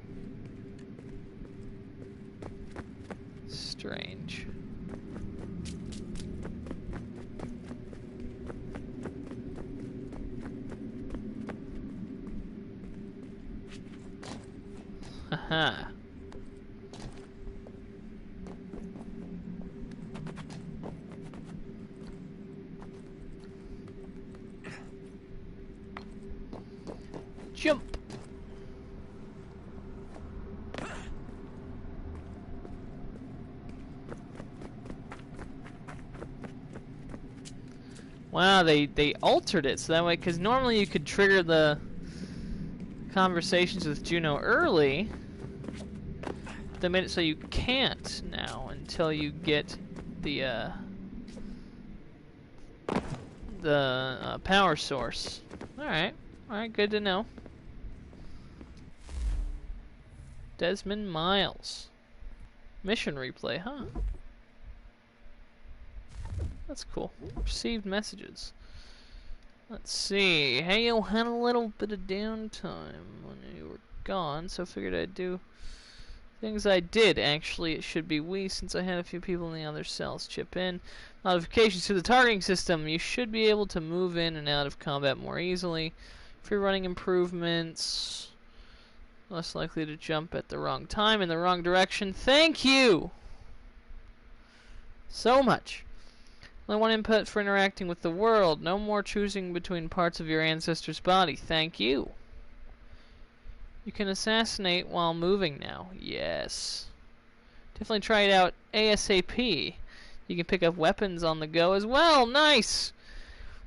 Strange. Haha. Jump. Wow, they altered it so that way, because normally you could trigger the conversations with Juno early. They made it so you can't now until you get the power source. Alright, good to know. Desmond Miles. Mission replay, huh? That's cool. Received messages. Let's see. Hey, you had a little bit of downtime when you were gone, so I figured I'd do things I did. Actually, it should be we, since I had a few people in the other cells chip in. Modifications to the targeting system. You should be able to move in and out of combat more easily. If you're running improvements, less likely to jump at the wrong time in the wrong direction. Thank you so much. Only one input for interacting with the world. No more choosing between parts of your ancestor's body. Thank you. You can assassinate while moving now. Yes. Definitely try it out ASAP. You can pick up weapons on the go as well. Nice!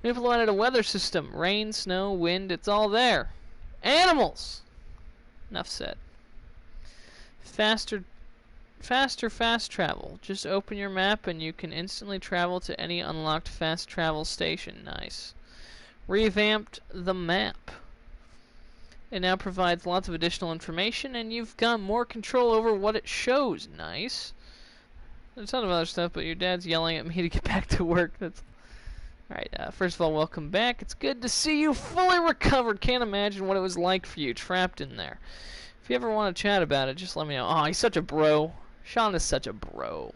We implemented a weather system. Rain, snow, wind, it's all there. Animals! Enough said. Faster fast travel. Just open your map and you can instantly travel to any unlocked fast travel station. Nice. Revamped the map. It now provides lots of additional information and you've got more control over what it shows. Nice. There's a ton of other stuff, but your dad's yelling at me to get back to work. That's alright. First of all, welcome back. It's good to see you fully recovered. Can't imagine what it was like for you trapped in there. If you ever want to chat about it, just let me know. Oh, he's such a bro. Sean is such a bro.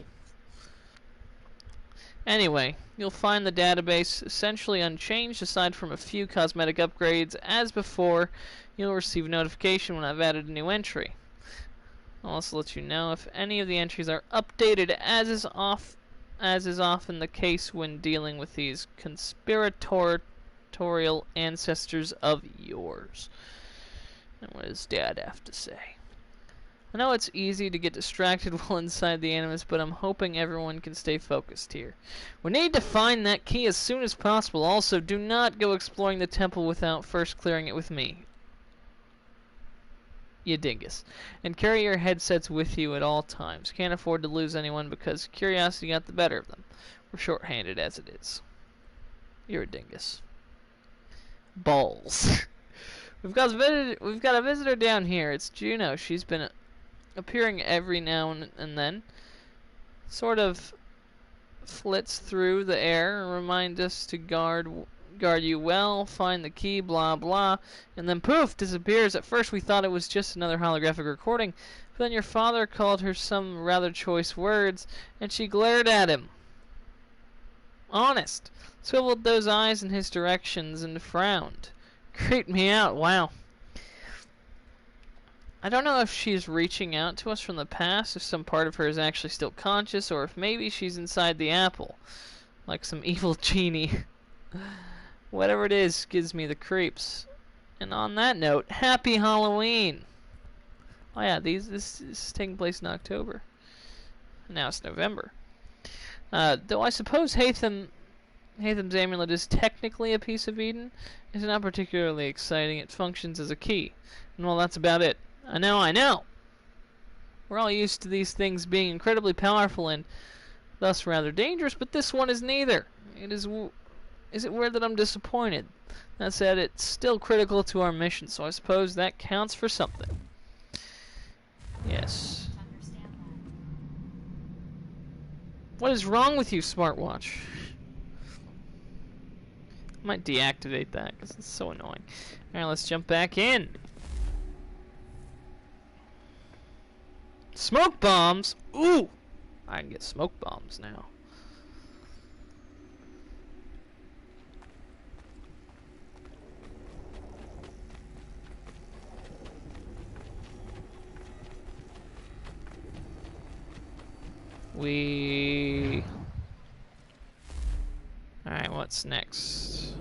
Anyway, you'll find the database essentially unchanged aside from a few cosmetic upgrades. As before, you'll receive a notification when I've added a new entry. I'll also let you know if any of the entries are updated, as is often the case when dealing with these conspiratorial ancestors of yours. And what does Dad have to say? I know it's easy to get distracted while inside the Animus, but I'm hoping everyone can stay focused here. We need to find that key as soon as possible. Also, do not go exploring the temple without first clearing it with me, you dingus. And carry your headsets with you at all times. Can't afford to lose anyone because curiosity got the better of them. We're short-handed as it is. You're a dingus. Balls. We've got a visitor down here. It's Juno. She's been appearing every now and then. Sort of flits through the air and remind us to guard you well, find the key, blah blah, and then poof, disappears. At first we thought it was just another holographic recording, but then your father called her some rather choice words, and she glared at him. Honest. Swiveled those eyes in his directions and frowned. Creeped me out, wow. I don't know if she's reaching out to us from the past, if some part of her is actually still conscious, or if maybe she's inside the apple, like some evil genie. Whatever it is, gives me the creeps. And on that note, happy Halloween! Oh yeah, this is taking place in October. Now it's November. Though I suppose Hatham's amulet is technically a piece of Eden, it's not particularly exciting. It functions as a key. And well, that's about it. I know! We're all used to these things being incredibly powerful and thus rather dangerous, but this one is neither. Is it weird that I'm disappointed? That said, it's still critical to our mission, so I suppose that counts for something. Yes. What is wrong with you, smartwatch? I might deactivate that because it's so annoying. Alright, let's jump back in. Smoke bombs? Ooh! I can get smoke bombs now. Alright, what's next?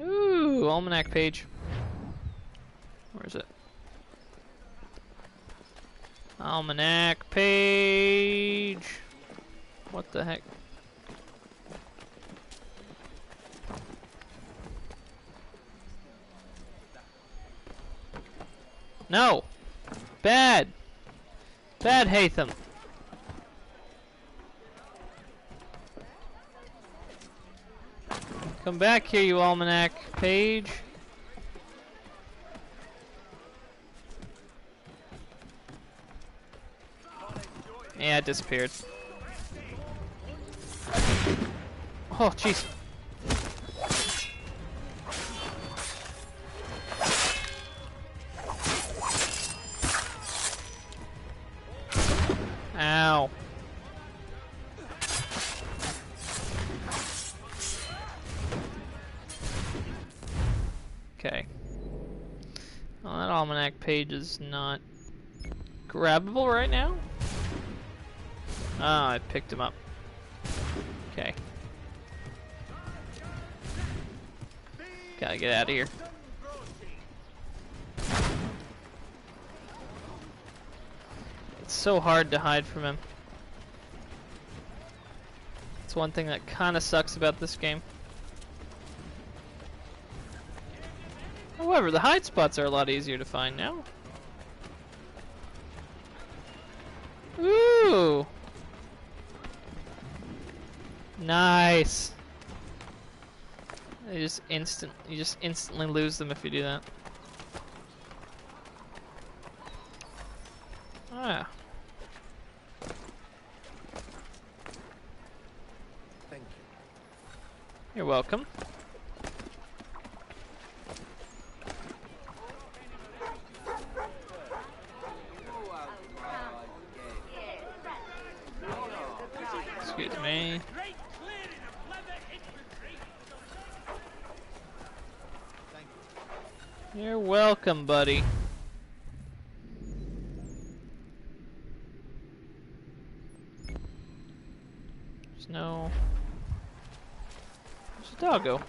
Ooh, almanac page. Where is it? Almanac page. What the heck? No! Bad! Bad Hatham! Come back here, you almanac page. Yeah, it disappeared. Oh, jeez. Ow. Okay. Well, that almanac page is not grabbable right now. Ah, I picked him up. Okay. Gotta get out of here. It's so hard to hide from him. It's one thing that kinda sucks about this game. However, the hide spots are a lot easier to find now. Ooh! Nice! You just instantly lose them if you do that. Ah. Thank you. You're welcome. Excuse me. You're welcome, buddy. There's no... There's a doggo.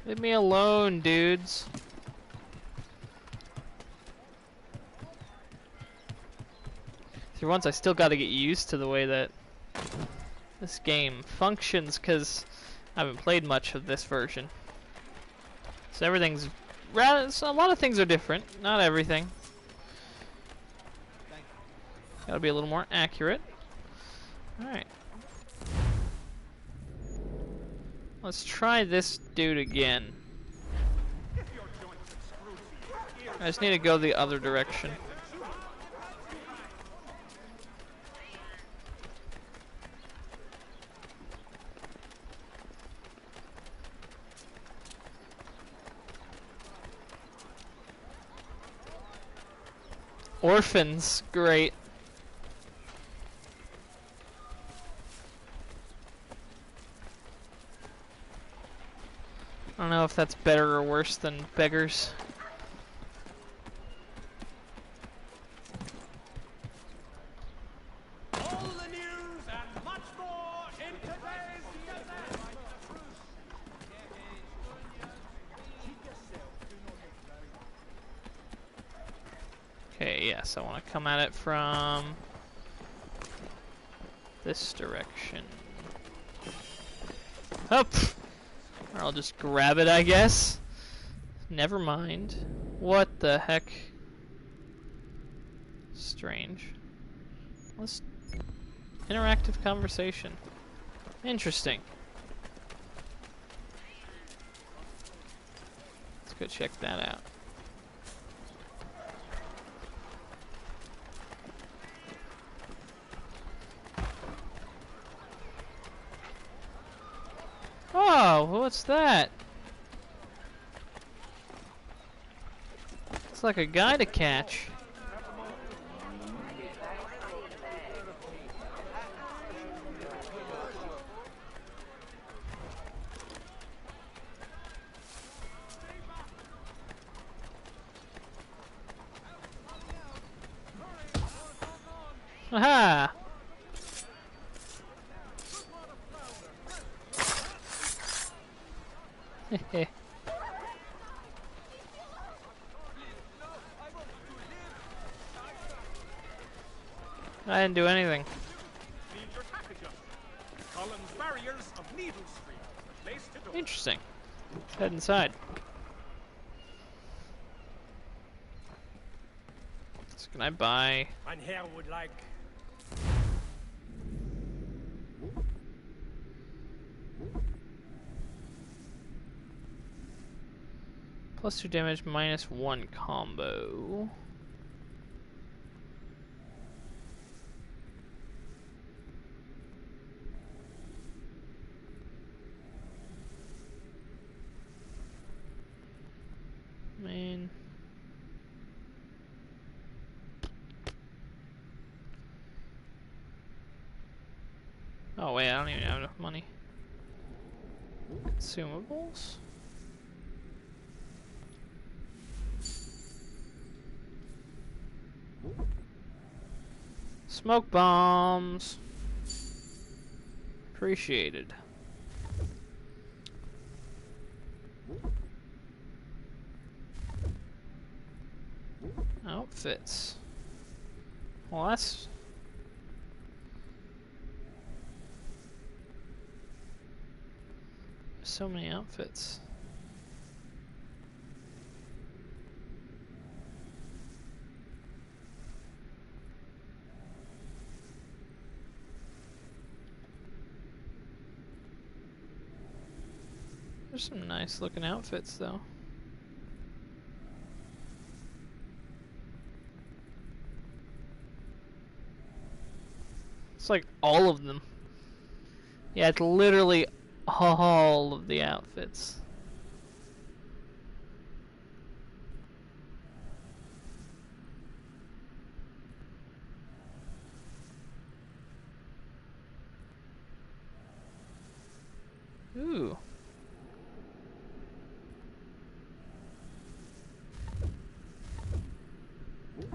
Leave me alone, dudes. For once, I still got to get used to the way that this game functions, because I haven't played much of this version. So everything's rather. So a lot of things are different. Not everything. Gotta be a little more accurate. All right. Let's try this dude again. I just need to go the other direction. Orphans, great. I don't know if that's better or worse than beggars. All the news and much more in today's Okay, yes, I want to come at it from this direction. Up! Or I'll just grab it, I guess. Never mind. What the heck? Strange. Let's... Interactive conversation. Interesting. Let's go check that out. Oh, what's that? It's like a guy to catch. Aha! Heh. I didn't do anything. farriers of Needle Street. Place to door. Interesting. Head inside. So can I buy? Mein Herr would like. +2 damage, -1 combo. Man. Oh wait, I don't even have enough money. Consumables? Smoke bombs. Appreciated. Outfits. Well, that's... so many outfits. There's some nice looking outfits though. It's like all of them. Yeah, it's literally all of the outfits. Ooh.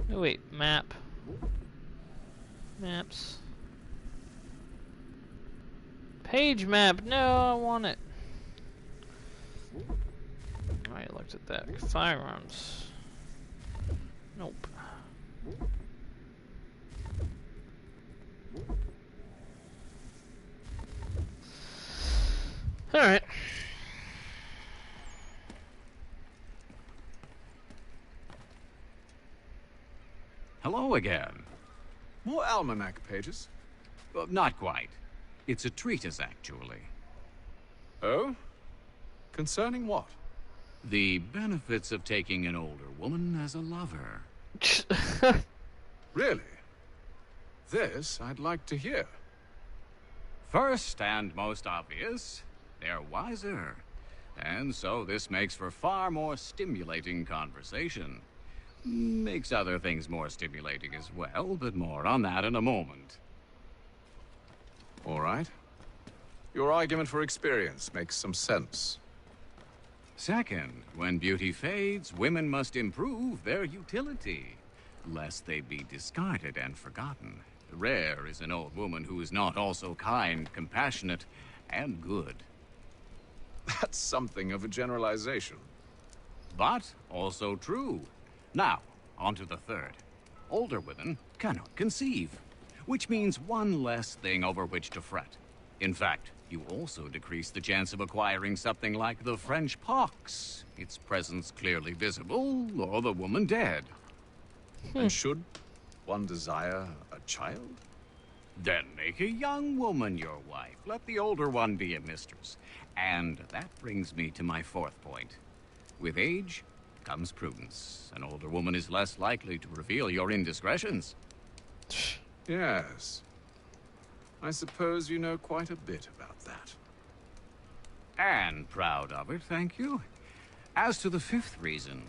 Oh wait, map. Maps. Page map. No, I want it. I looked at that. Firearms. Nope. All right. Hello again. More almanac pages? Not quite. It's a treatise, actually. Oh? Concerning what? The benefits of taking an older woman as a lover. Really? This I'd like to hear. First and most obvious, they're wiser. And so this makes for far more stimulating conversation. Makes other things more stimulating as well, but more on that in a moment. All right. Your argument for experience makes some sense. Second, when beauty fades, women must improve their utility, lest they be discarded and forgotten. Rare is an old woman who is not also kind, compassionate, and good. That's something of a generalization. But also true. Now, on to the third. Older women cannot conceive, which means one less thing over which to fret. In fact, you also decrease the chance of acquiring something like the French pox, its presence clearly visible, or the woman dead. And should one desire a child? Then make a young woman your wife. Let the older one be a mistress. And that brings me to my fourth point. With age comes prudence. An older woman is less likely to reveal your indiscretions. Yes. I suppose you know quite a bit about that. And proud of it, thank you. As to the fifth reason,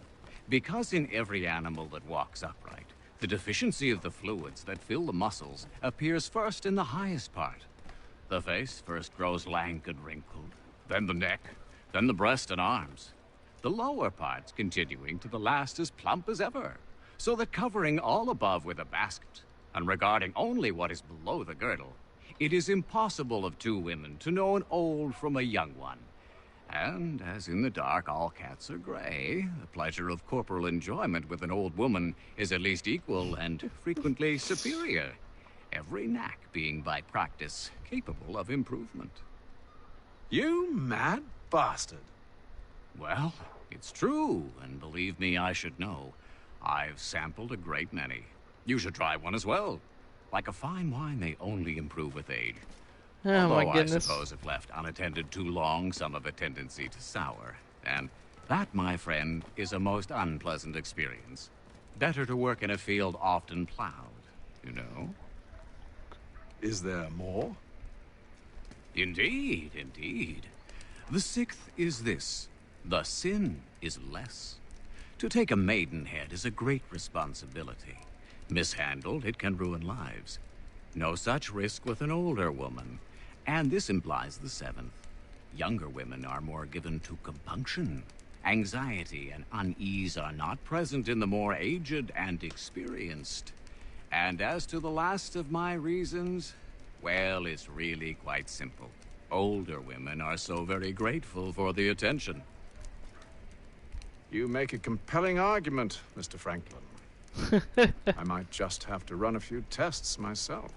because in every animal that walks upright, the deficiency of the fluids that fill the muscles appears first in the highest part. The face first grows lank and wrinkled, then the neck, then the breast and arms. The lower parts continuing to the last as plump as ever, so that covering all above with a basket, and regarding only what is below the girdle, it is impossible of two women to know an old from a young one. And as in the dark all cats are gray, the pleasure of corporal enjoyment with an old woman is at least equal and frequently superior, every knack being by practice capable of improvement. You mad bastard. Well, it's true, and believe me, I should know. I've sampled a great many. You should try one as well. Like a fine wine, they only improve with age. Oh Although my goodness. I suppose if left unattended too long, some have a tendency to sour. And that, my friend, is a most unpleasant experience. Better to work in a field often plowed, you know? Is there more? Indeed, indeed. The sixth is this. The sin is less. To take a maidenhead is a great responsibility. Mishandled, it can ruin lives. No such risk with an older woman. And this implies the seventh. Younger women are more given to compunction. Anxiety and unease are not present in the more aged and experienced. And as to the last of my reasons, well, it's really quite simple. Older women are so very grateful for the attention. You make a compelling argument, Mr. Franklin. I might just have to run a few tests myself.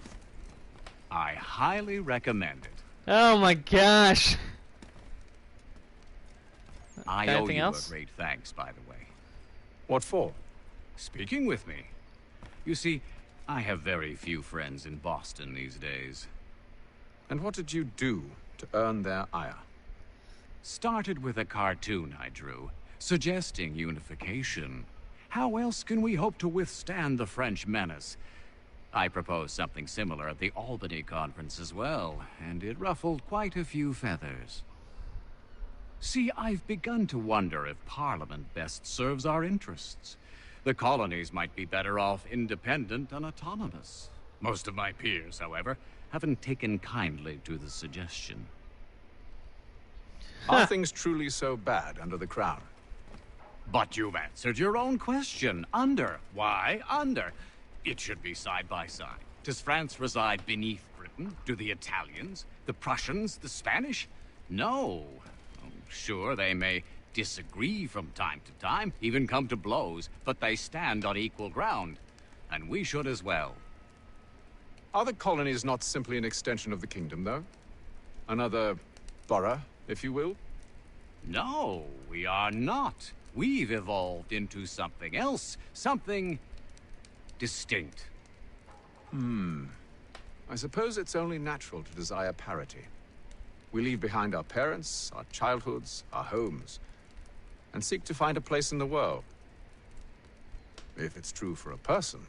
I highly recommend it. Oh my gosh. I owe Anything you else? a great thanks, by the way. What for? Speaking with me. You see, I have very few friends in Boston these days. And what did you do to earn their ire? Started with a cartoon I drew, suggesting unification. How else can we hope to withstand the French menace? I proposed something similar at the Albany conference as well, and it ruffled quite a few feathers. See, I've begun to wonder if Parliament best serves our interests. The colonies might be better off independent and autonomous. Most of my peers, however, haven't taken kindly to the suggestion. Are things truly so bad under the Crown? But you've answered your own question. Under. Why under? It should be side by side. Does France reside beneath Britain? Do the Italians, the Prussians, the Spanish? No. Oh, sure, they may disagree from time to time, even come to blows, but they stand on equal ground. And we should as well. Are the colonies not simply an extension of the kingdom, though? Another borough, if you will? No, we are not. We've evolved into something else, something distinct. I suppose it's only natural to desire parity. We leave behind our parents, our childhoods, our homes, and seek to find a place in the world. If it's true for a person,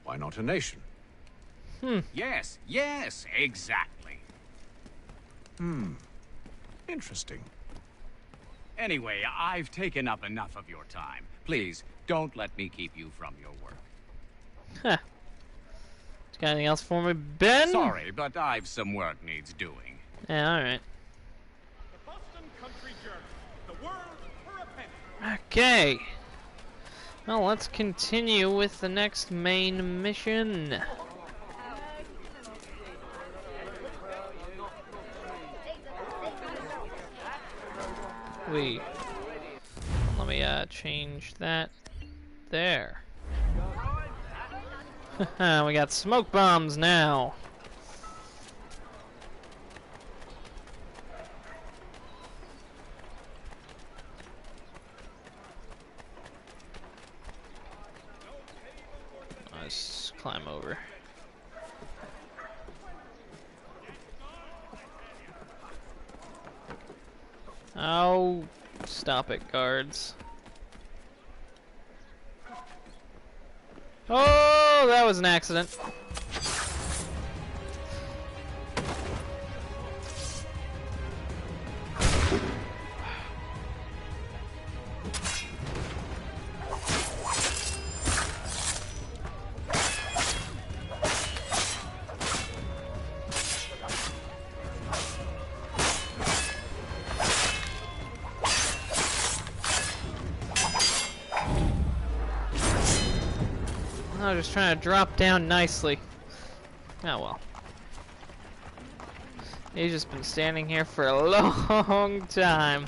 why not a nation? Yes, yes, exactly. Interesting. Anyway, I've taken up enough of your time. Please, don't let me keep you from your work. Huh. Got anything else for me, Ben? Sorry, but I've some work needs doing. Yeah, alright. The Boston Country Journal. The world for a penny. Okay. Well, let's continue with the next main mission. Let me change that there. We got smoke bombs now. Let's climb over. Oh, stop it, guards. Oh, that was an accident. I was just trying to drop down nicely. Oh well. He's just been standing here for a long time.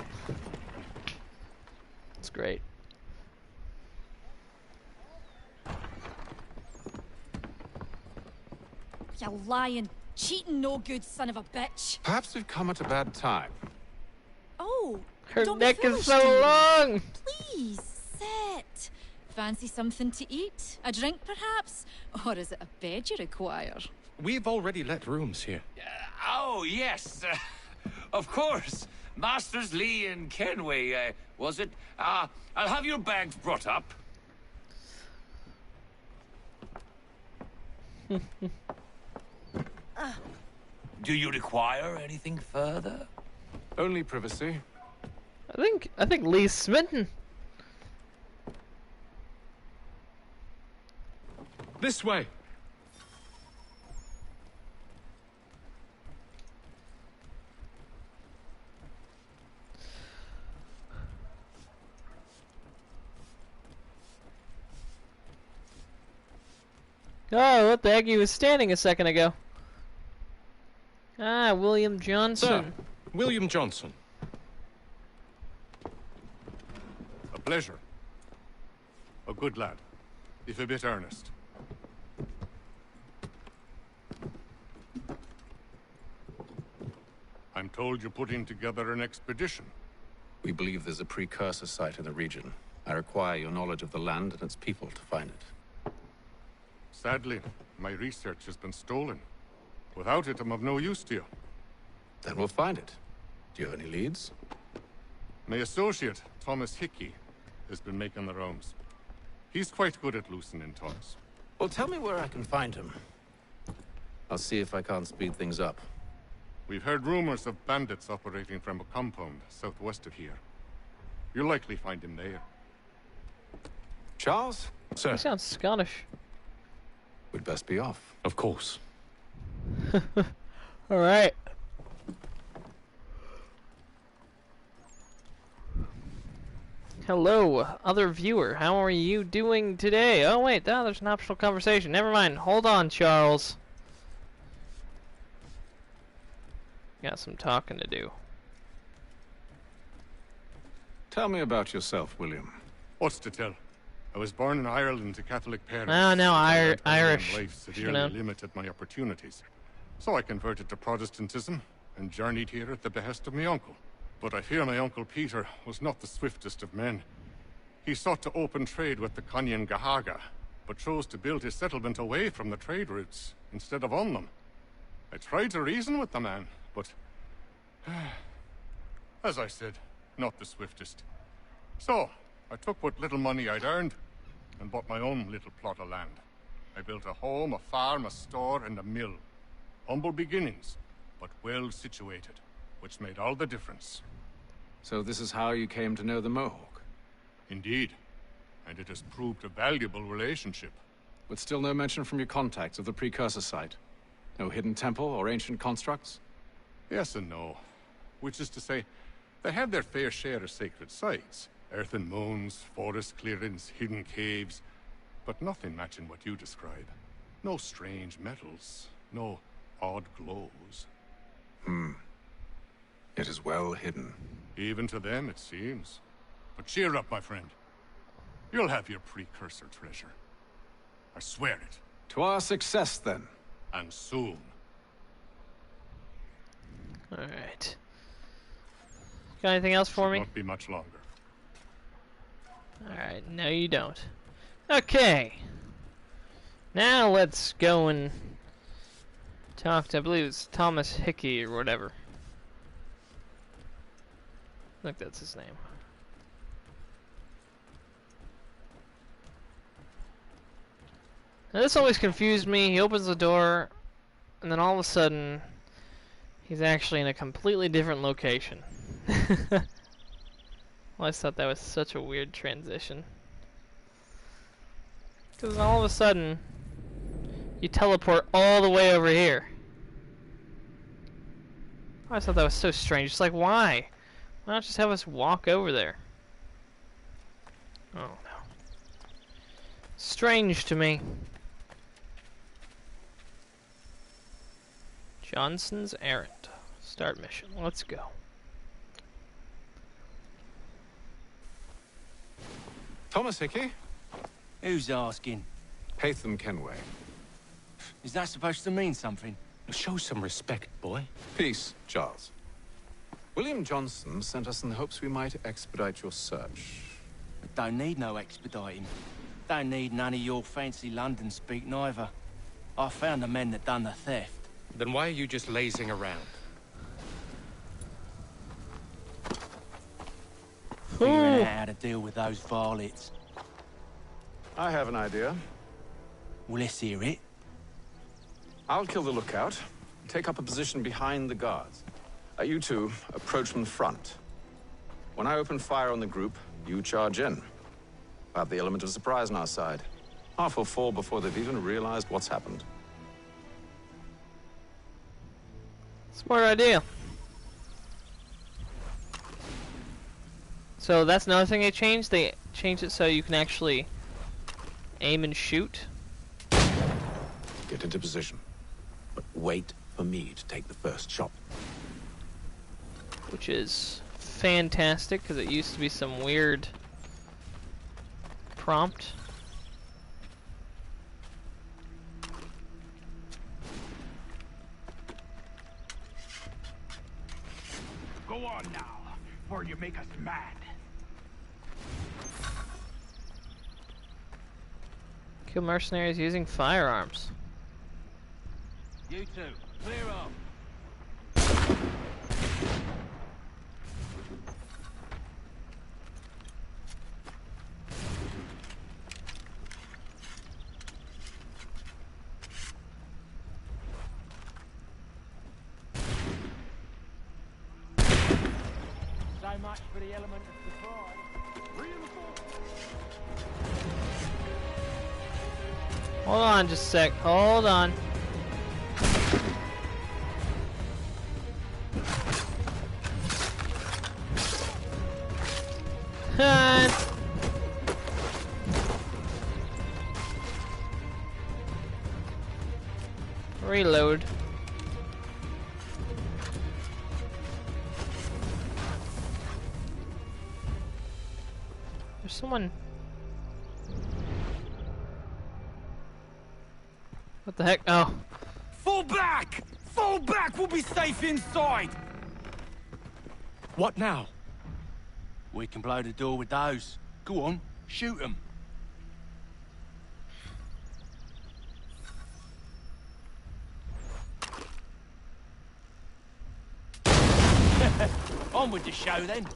It's great. You lying cheating no good son of a bitch. Perhaps we've come at a bad time. Oh, Her don't be neck is foolish, so dear. long. Please, sit. Fancy something to eat? A drink, perhaps? Or is it a bed you require? We've already let rooms here. Oh, yes. Of course. Masters Lee and Kenway, was it? I'll have your bags brought up. Do you require anything further? Only privacy. I think Lee's smitten. This way. Oh, what the heck? He was standing a second ago. Ah, William Johnson. Sir, William Johnson. A pleasure. A good lad, if a bit earnest. I'm told you're putting together an expedition. We believe there's a precursor site in the region. I require your knowledge of the land and its people to find it. Sadly, my research has been stolen. Without it, I'm of no use to you. Then we'll find it. Do you have any leads? My associate, Thomas Hickey, has been making the rounds. He's quite good at loosening tongues. Well, tell me where I can find him. I'll see if I can't speed things up. We've heard rumors of bandits operating from a compound southwest of here. You'll likely find him there. Charles? He sounds Scottish. We'd best be off. Of course. All right. Hello, other viewer. How are you doing today? Oh wait, there's an optional conversation. Never mind. Hold on, Charles. Got some talking to do. Tell me about yourself, William. What's to tell? I was born in Ireland to Catholic parents. Oh, no, Irish. Life severely limited my opportunities. So I converted to Protestantism and journeyed here at the behest of my uncle. But I fear my uncle Peter was not the swiftest of men. He sought to open trade with the Conyan Gahaga, but chose to build his settlement away from the trade routes instead of on them. I tried to reason with the man, but as I said, not the swiftest. So I took what little money I'd earned and bought my own little plot of land. I built a home, a farm, a store, and a mill. Humble beginnings, but well situated, which made all the difference. So this is how you came to know the Mohawk? Indeed. And it has proved a valuable relationship. But still no mention from your contacts of the precursor site? No hidden temple or ancient constructs? Yes and no. Which is to say, they have their fair share of sacred sites. Earthen mounds, forest clearings, hidden caves. But nothing matching what you describe. No strange metals. No odd glows. It is well hidden. Even to them, it seems. But cheer up, my friend. You'll have your precursor treasure. I swear it. To our success, then. And soon. Alright. Got anything else for me? Won't be much longer. Alright, no you don't. Okay. Now let's go and talk to, I believe it's Thomas Hickey or whatever. I think that's his name. Now this always confused me. He opens the door, and then all of a sudden, he's actually in a completely different location. I always thought that was such a weird transition. Because all of a sudden, you teleport all the way over here. I always thought that was so strange. It's like, why? Why not just have us walk over there? Oh no. Strange to me. Johnson's Errand. Start mission. Let's go. Thomas Hickey? Who's asking? Haytham Kenway. Is that supposed to mean something? Show some respect, boy. Peace, Charles. William Johnson sent us in the hopes we might expedite your search. Don't need no expediting. Don't need none of your fancy London speak neither. I found the men that done the theft. Then why are you just lazing around? Figuring out how to deal with those varlets. I have an idea. Well, let's hear it. I'll kill the lookout, take up a position behind the guards. You two approach from the front. When I open fire on the group, you charge in. We'll have the element of surprise on our side. Half will fall before they've even realized what's happened. Smart idea. So that's another thing they changed. They changed it so you can actually aim and shoot. Get into position. But wait for me to take the first shot. Which is fantastic, because it used to be some weird prompt. Go on now, before you make us mad. Kill mercenaries using firearms. You two, clear up. So much for the element of surprise. Hold on just a sec. Hold on. Reload. There's someone. What the heck? Oh. Fall back! Fall back! We'll be safe inside! What now? We can blow the door with those. Go on, shoot them. On with the show then.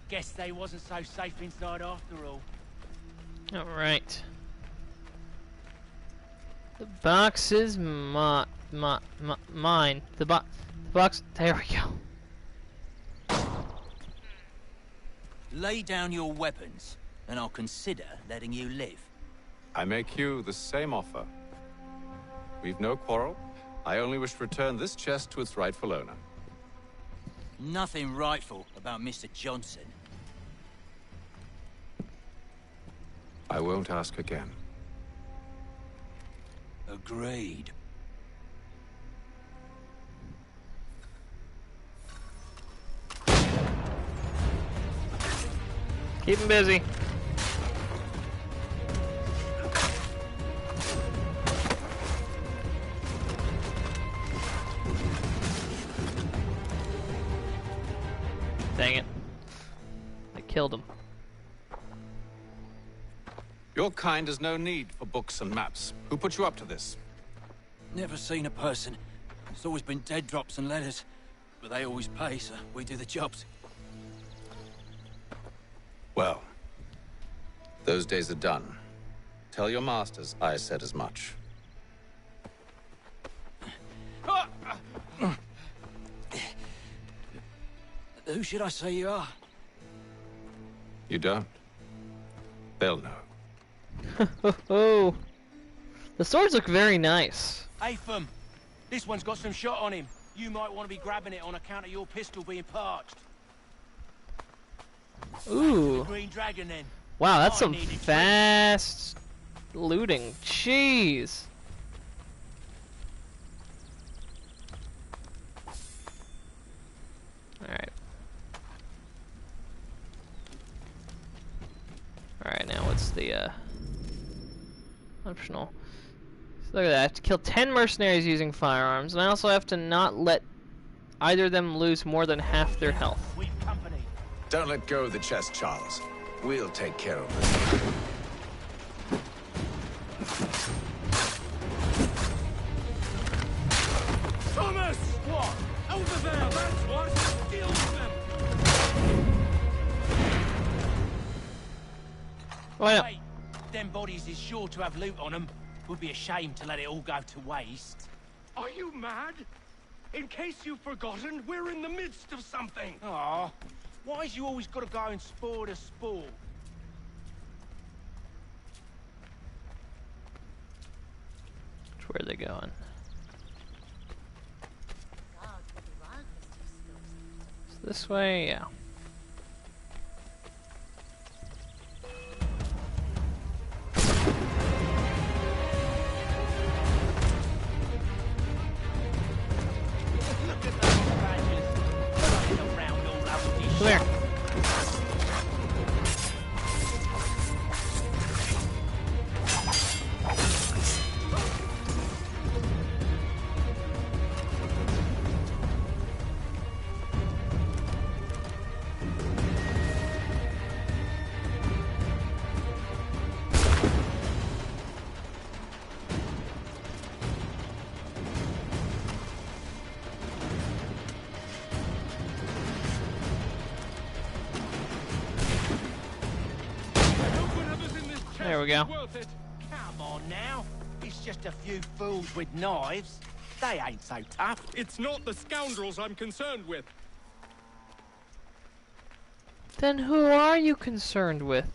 Guess they wasn't so safe inside after all. All right. The box is mine. The box. There we go. Lay down your weapons, and I'll consider letting you live. I make you the same offer. We've no quarrel. I only wish to return this chest to its rightful owner. Nothing rightful about Mr. Johnson. I won't ask again. Agreed. Keep him busy. Dang it. I killed him. Your kind has no need for books and maps. Who put you up to this? Never seen a person. It's always been dead drops and letters. But they always pay, so we do the jobs. Well, those days are done. Tell your masters I said as much. Who should I say you are? You don't. They'll know. Oh, the swords look very nice. Atham, this one's got some shot on him. You might want to be grabbing it on account of your pistol being parched. Ooh. Green Dragon then. Wow, that's some fast looting. Jeez. Alright. Alright, now the optional. So look at that. I have to kill 10 mercenaries using firearms, and I also have to not let either of them lose more than half their health. Don't let go of the chest, Charles. We'll take care of this. Thomas! What? Over there, that's what! Deal with them! Wait, them bodies is sure to have loot on them. Would be a shame to let it all go to waste. Are you mad? In case you've forgotten, we're in the midst of something. Aw, why's you always got to go and spoil the sport? Where are they going? This way, yeah. Come here. There we go. Come on now. It's just a few fools with knives. They ain't so tough. It's not the scoundrels I'm concerned with. Then who are you concerned with?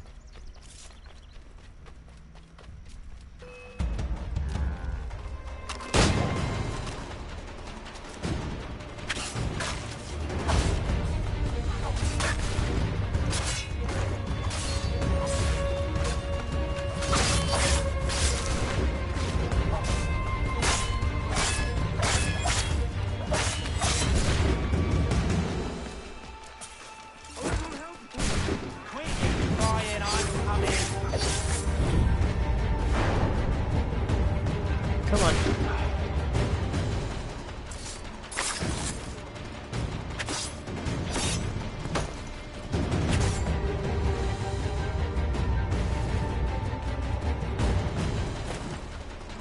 Come on.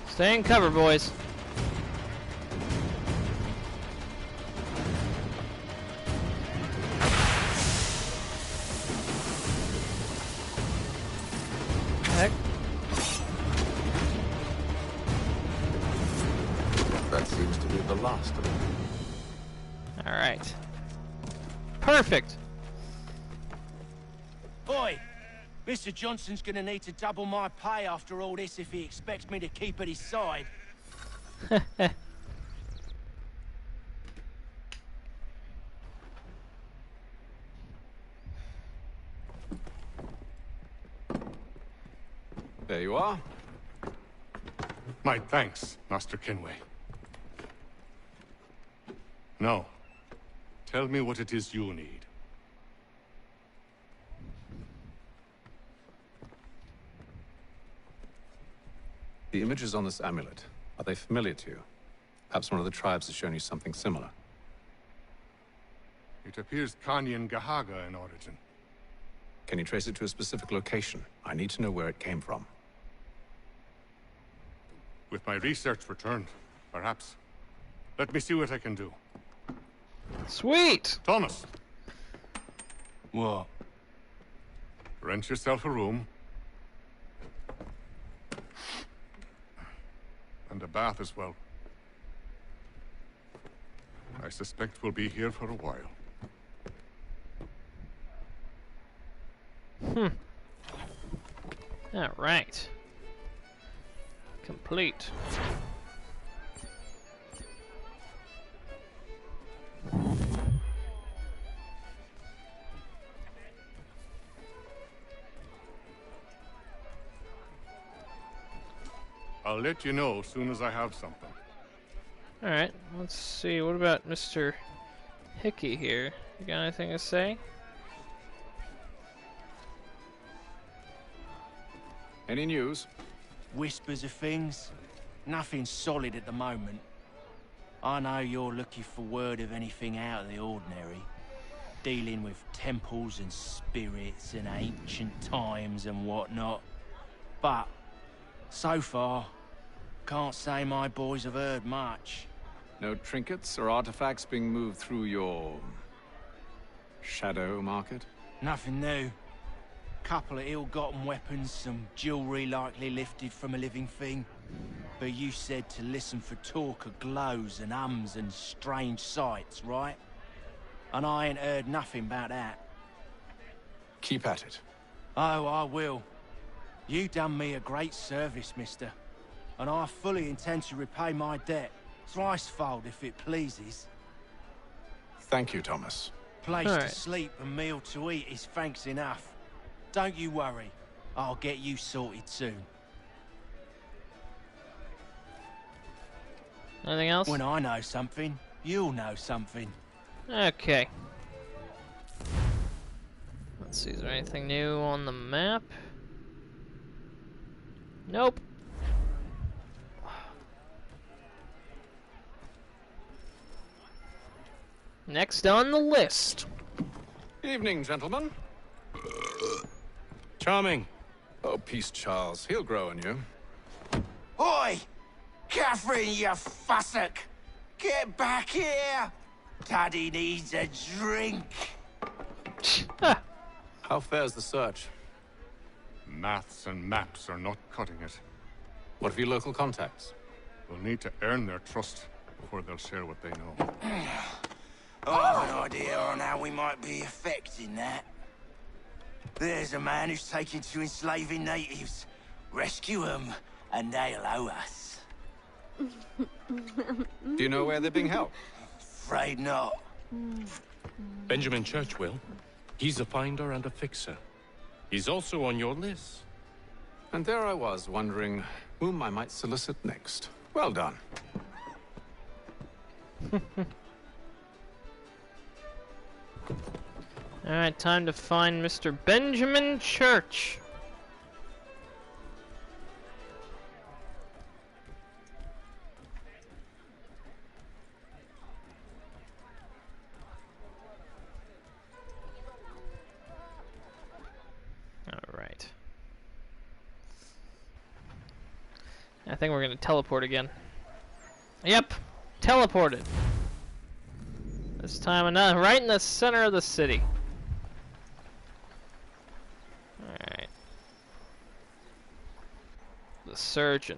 Stay in cover, boys. Heck. That seems to be the last of them. All right. Perfect. Boy, Mr. Johnson's gonna need to double my pay after all this if he expects me to keep at his side. There you are. My thanks, Master Kenway. Now, tell me what it is you need. The images on this amulet, are they familiar to you? Perhaps one of the tribes has shown you something similar. It appears Kanyan Gahaga in origin. Can you trace it to a specific location? I need to know where it came from. With my research returned, perhaps. Let me see what I can do. Sweet! Thomas! What? Rent yourself a room. And a bath as well. I suspect we'll be here for a while. All right. Complete. I'll let you know as soon as I have something. All right. Let's see. What about Mr. Hickey here? You got anything to say? Any news? Whispers of things. Nothing solid at the moment. I know you're looking for word of anything out of the ordinary. Dealing with temples and spirits and ancient times and whatnot. But, so far, can't say my boys have heard much. No trinkets or artifacts being moved through your... shadow market? Nothing new. Couple of ill-gotten weapons, some jewelry likely lifted from a living thing. But you said to listen for talk of glows and ums and strange sights, right? And I ain't heard nothing about that. Keep at it. Oh, I will. You done me a great service, mister. And I fully intend to repay my debt. Thricefold, if it pleases. Thank you, Thomas. Place to sleep and meal to eat is thanks enough. Don't you worry. I'll get you sorted soon. Anything else? When I know something, you'll know something. Okay. Let's see, is there anything new on the map? Nope. Next on the list. Evening, gentlemen. Charming. Oh, peace, Charles. He'll grow on you. Oi! Catherine, you fussock! Get back here! Daddy needs a drink. How fares the search? Maths and maps are not cutting it. What of your local contacts? We'll need to earn their trust before they'll share what they know. I have an idea on how we might be affecting that. There's a man who's taken to enslaving natives. Rescue them, and they'll owe us. Do you know where they're being held? Afraid not. Benjamin Church will. He's a finder and a fixer. He's also on your list. And there I was, wondering whom I might solicit next. Well done. Alright, time to find Mr. Benjamin Church. Alright. I think we're gonna teleport again. Yep, teleported. This time another, right in the center of the city. Alright. The surgeon.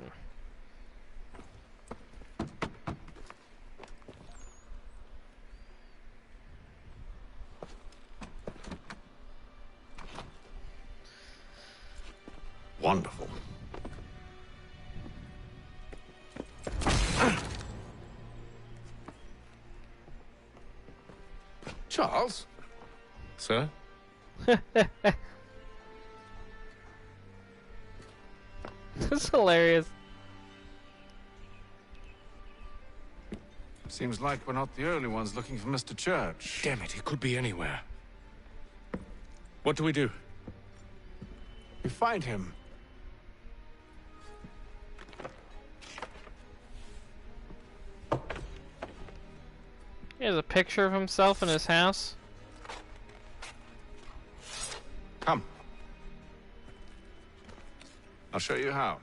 Wonderful. Charles? Sir? This is hilarious. Seems like we're not the only ones looking for Mr. Church. Damn it, he could be anywhere. What do we do? We find him. He has a picture of himself in his house. Come. I'll show you how.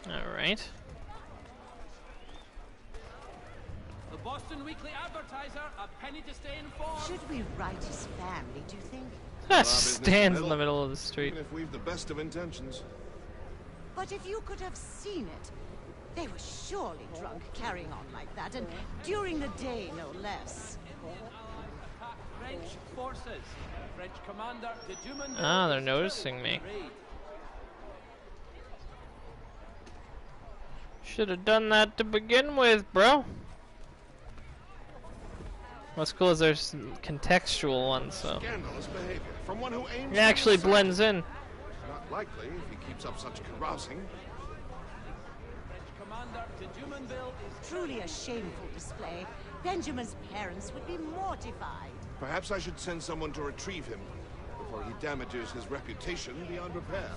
All right. The Boston Weekly Advertiser, a penny to stay informed. Should we write his family, do you think? Stands in the middle of the street. Even if we've the best of intentions. But if you could have seen it, they were surely drunk carrying on like that, and during the day, no less. French forces. French commander de Duman. Ah, they're noticing me. Should have done that to begin with, bro. What's cool is there's some contextual ones, so Scandalous behavior from one who aims it actually blends in. Not likely if he keeps up such carousing. Commander, to Jumanville is Truly a shameful display. Benjamin's parents would be mortified. Perhaps I should send someone to retrieve him before he damages his reputation beyond repair.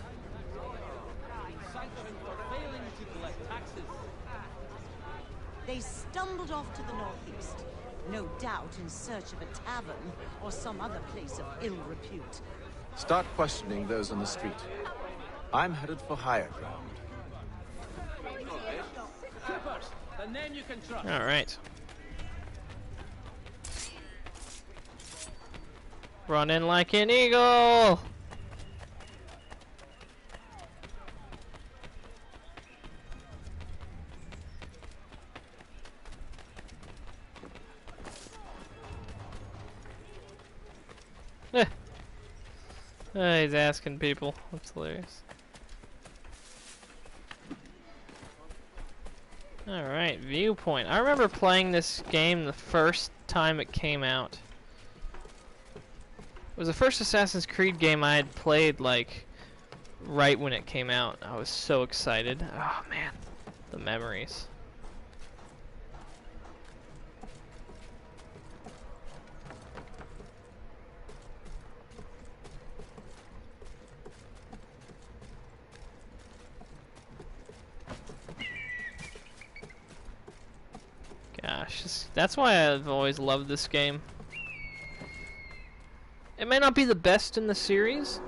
sanctioned for failing to collect taxes. They stumbled off to the northeast, no doubt in search of a tavern or some other place of ill repute. Start questioning those on the street. I'm headed for higher ground. Troopers, the name you can trust. All right. Run in like an eagle. He's asking people. That's hilarious. Alright, Viewpoint. I remember playing this game the first time it came out. It was the first Assassin's Creed game I had played, like, right when it came out. I was so excited. Oh, man. The memories. Gosh, that's why I've always loved this game. It may not be the best in the series,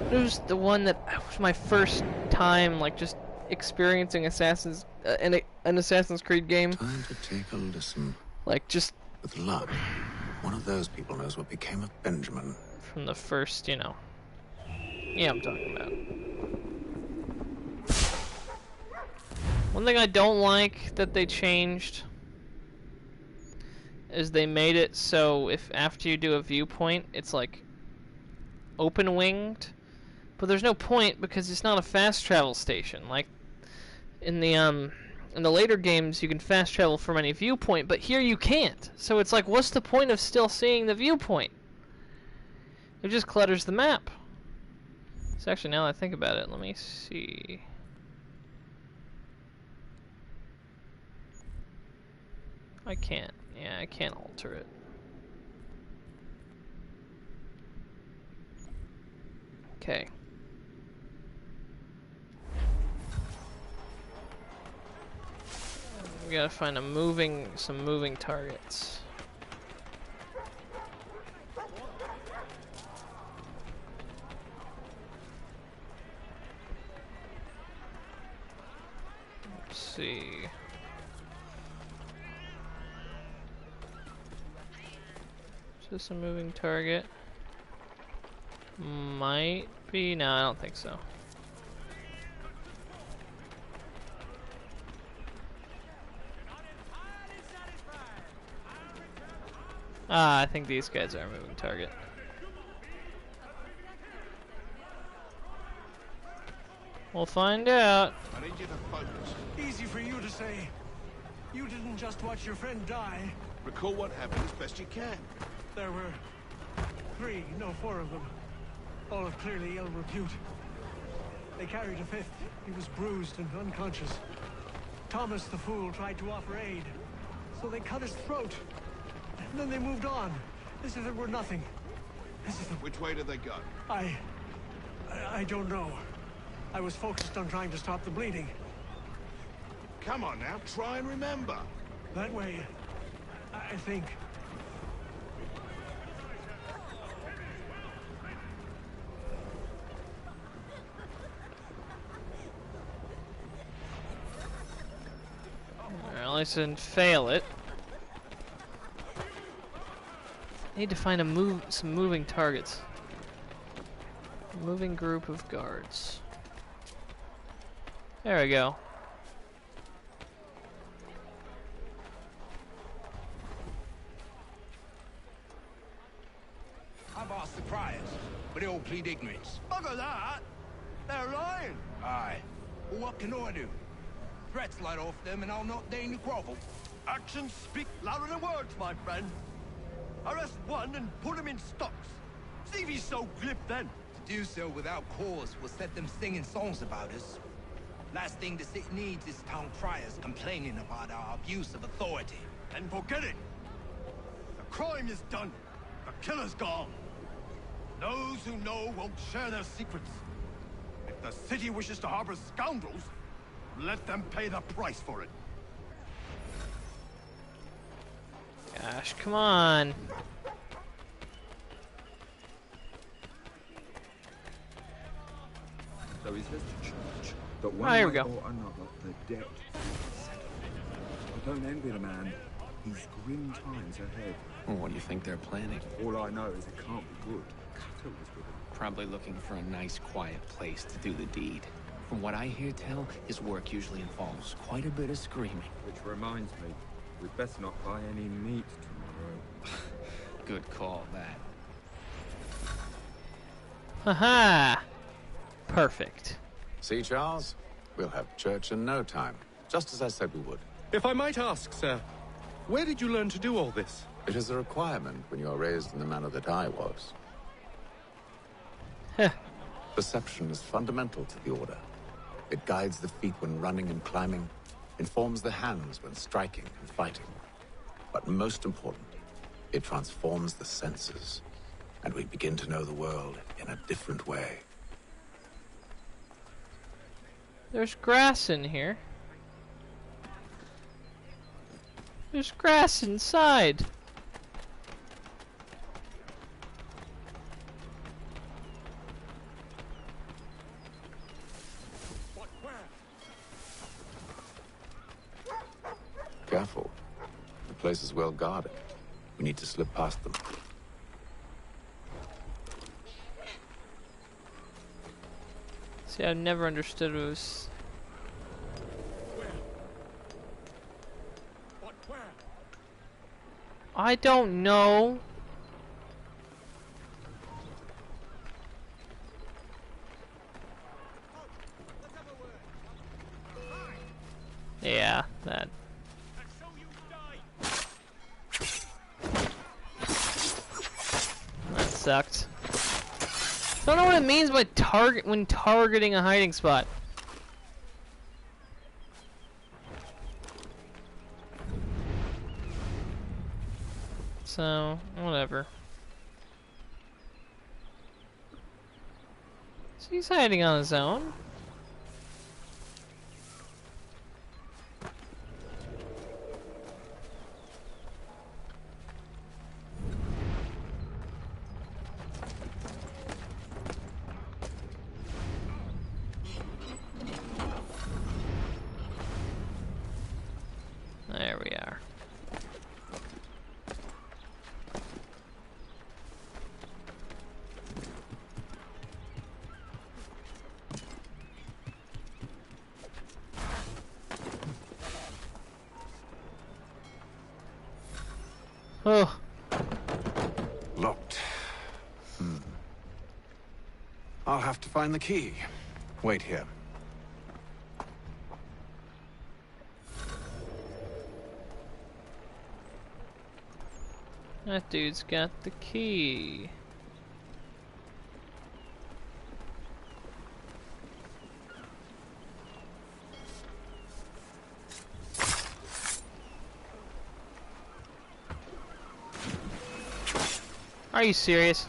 but it was the one that was my first time, like, just experiencing an Assassin's Creed game. Time to take a listen. Like, just with luck, one of those people knows what became of Benjamin. From the first, you know. Yeah, I'm talking about. One thing I don't like that they changed is they made it so if after you do a viewpoint, it's like open-winged, but there's no point because it's not a fast travel station. Like in the later games, you can fast travel from any viewpoint, but here you can't. So it's like, what's the point of still seeing the viewpoint? It just clutters the map. So actually, now that I think about it, let me see. I can't. Yeah, I can't alter it. Okay. We gotta find some moving targets. Let's see. Is this a moving target? Might be. No, I don't think so. Ah, I think these guys are a moving target. We'll find out. I need you to focus. Easy for you to say. You didn't just watch your friend die. Recall what happened as best you can. There were 4 of them. All of clearly ill repute. They carried a 5th. He was bruised and unconscious. Thomas the Fool tried to offer aid, so they cut his throat. And then they moved on, as if it were nothing. Which way did they go? I don't know. I was focused on trying to stop the bleeding. Come on now, try and remember. That way, I think. At least I didn't fail it. Need to find some moving targets. Moving group of guards. There we go. I've asked the criers, but they all plead ignorance. Bugger that! They're lying! Aye. Well, what can I do? Threats light off them and I'll not deign to grovel. Actions speak louder than words, my friend. Arrest one and put him in stocks. See if he's so glib then. To do so without cause will set them singing songs about us. Last thing the city needs is town criers complaining about our abuse of authority. And forget it. The crime is done. The killer's gone. Those who know won't share their secrets. If the city wishes to harbor scoundrels, let them pay the price for it. Gosh, come on. So he says to church that one here we way go. or another the debt is settled. I don't envy the man. He's grim times ahead. Well, what do you think they're planning? All I know is it can't be good. Cato was with him. Probably looking for a nice, quiet place to do the deed. From what I hear tell, his work usually involves quite a bit of screaming. Which reminds me, we'd best not buy any meat tomorrow. Good call, that. Haha! Perfect. See, Charles? We'll have church in no time, just as I said we would. If I might ask, sir, where did you learn to do all this? It is a requirement when you are raised in the manner that I was. Heh. Perception is fundamental to the Order. It guides the feet when running and climbing, informs the hands when striking and fighting. But most important, it transforms the senses, and we begin to know the world in a different way. There's grass in here. There's grass inside. Careful. The place is well guarded. We need to slip past them. See, I've never understood what was... I don't know. Yeah, that. That sucked. Don't know what it means by when targeting a hiding spot. So, whatever. So he's hiding on his own. There we are. Oh. Locked. I'll have to find the key. Wait here. That dude's got the key. Are you serious?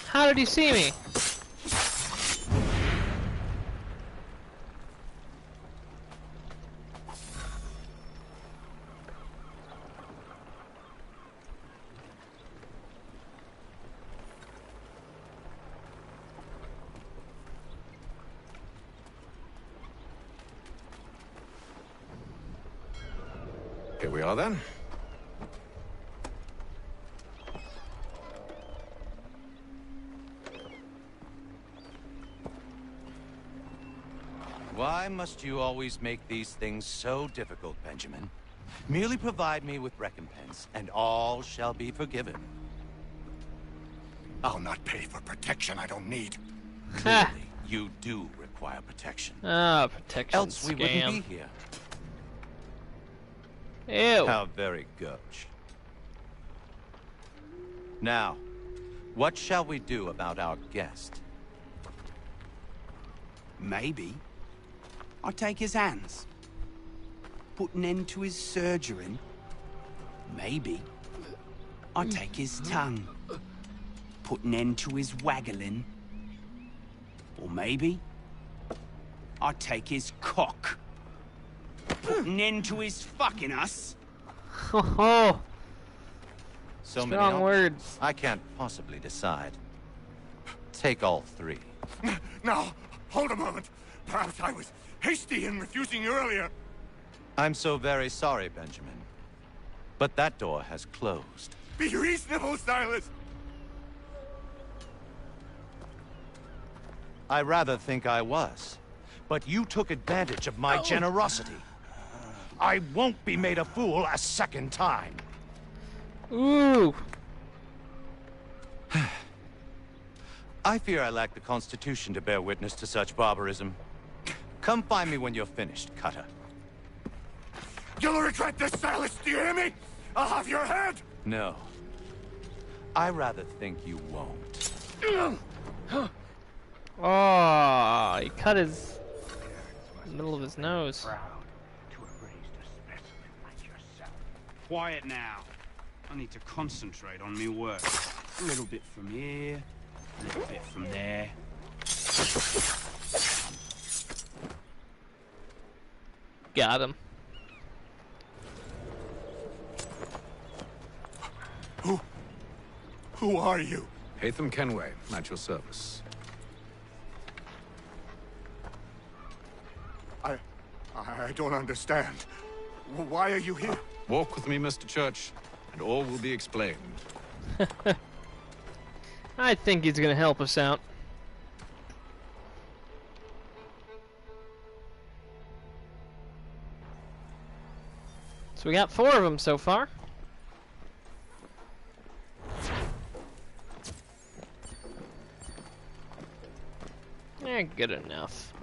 How did he see me? Here we are then. Why must you always make these things so difficult, Benjamin? Merely provide me with recompense, and all shall be forgiven. I'll not pay for protection I don't need. Clearly, you do require protection. Ah, protection Else we scam. wouldn't be here. Ew. How very gauche. Now, what shall we do about our guest? Maybe I take his hands. Put an end to his surgering. Maybe I take his tongue. Put an end to his waggling. Or maybe I take his cock. Put an end to his fucking us. Oh, So many strong options. words. I can't possibly decide. Take all three. Now, hold a moment. Perhaps I was hasty in refusing you earlier. I'm so very sorry, Benjamin. But that door has closed. Be reasonable, Silas. I rather think I was. But you took advantage of my generosity. I won't be made a fool a second time. Ooh. I fear I lack the constitution to bear witness to such barbarism. Come find me when you're finished, Cutter. You'll regret this, Silas. Do you hear me? I'll have your head. No. I rather think you won't. Oh, he cut his middle of his nose. Quiet now. I need to concentrate on me work. A little bit from here, a little bit from there. Got him. Who are you? Hatham Kenway, at your service. I don't understand. Why are you here? Walk with me, Mr. Church, and all will be explained. I think he's gonna help us out. So we got 4 of them so far. Eh, good enough.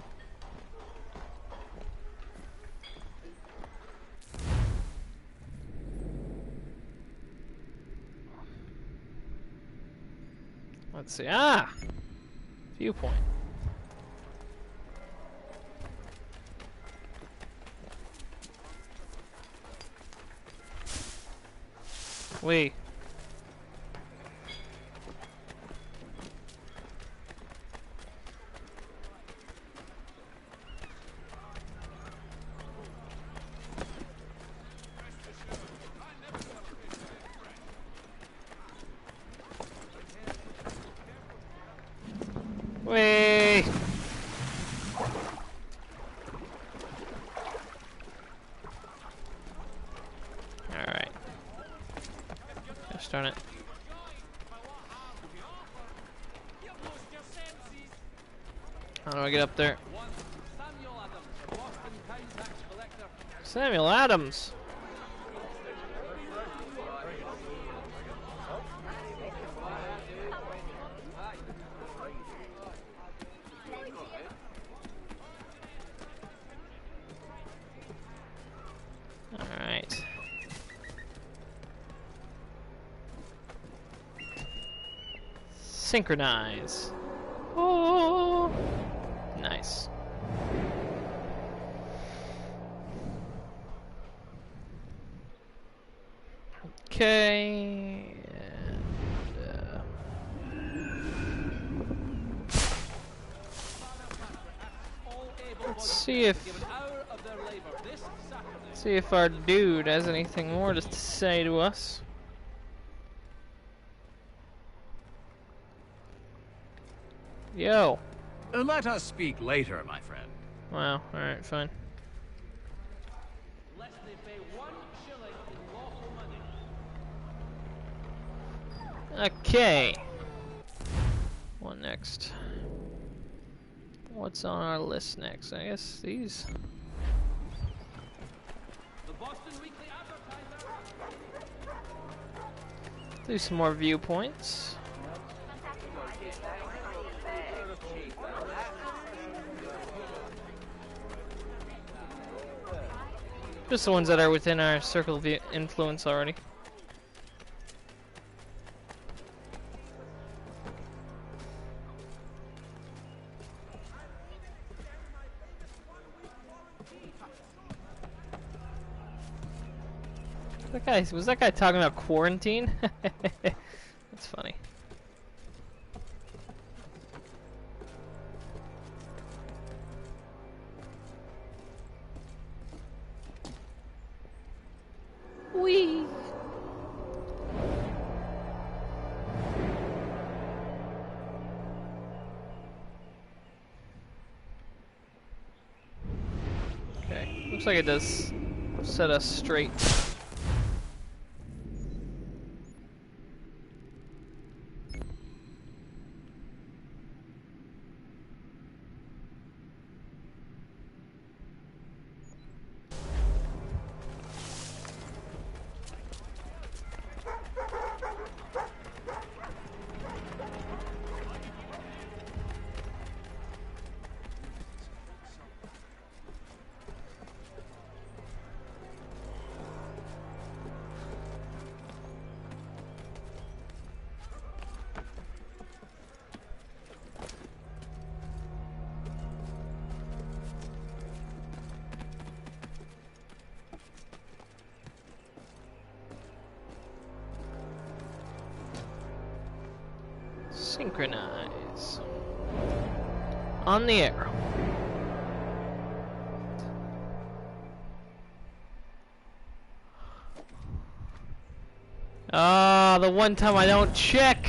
Let's see. Ah! Viewpoint. Wait. Wait. All right. Gosh darn it. How do I get up there? Samuel Adams. Alright. Synchronize. Oh, nice. Okay. And, let's see if our dude has anything more to say to us. Yo. Let us speak later, my friend. Wow, alright, fine. Okay. What next? What's on our list next? I guess these. Do some more viewpoints. Just the ones that are within our circle of influence already. Was that guy talking about quarantine? That's funny. Whee! Okay, looks like it does set us straight. Synchronize. On the arrow. Ah, the one time I don't check.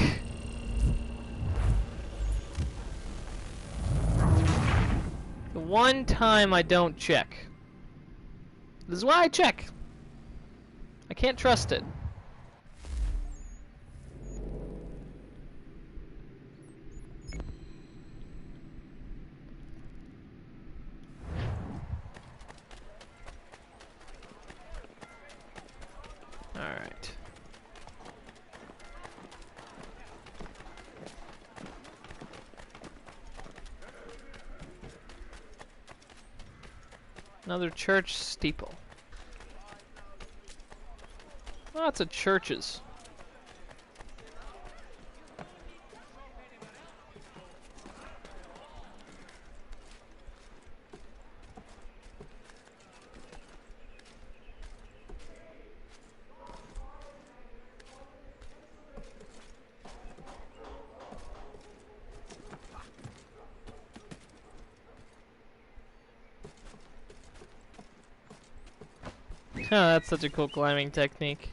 The one time I don't check. This is why I check. I can't trust it. Alright. Another church steeple. Lots of churches. Oh, that's such a cool climbing technique.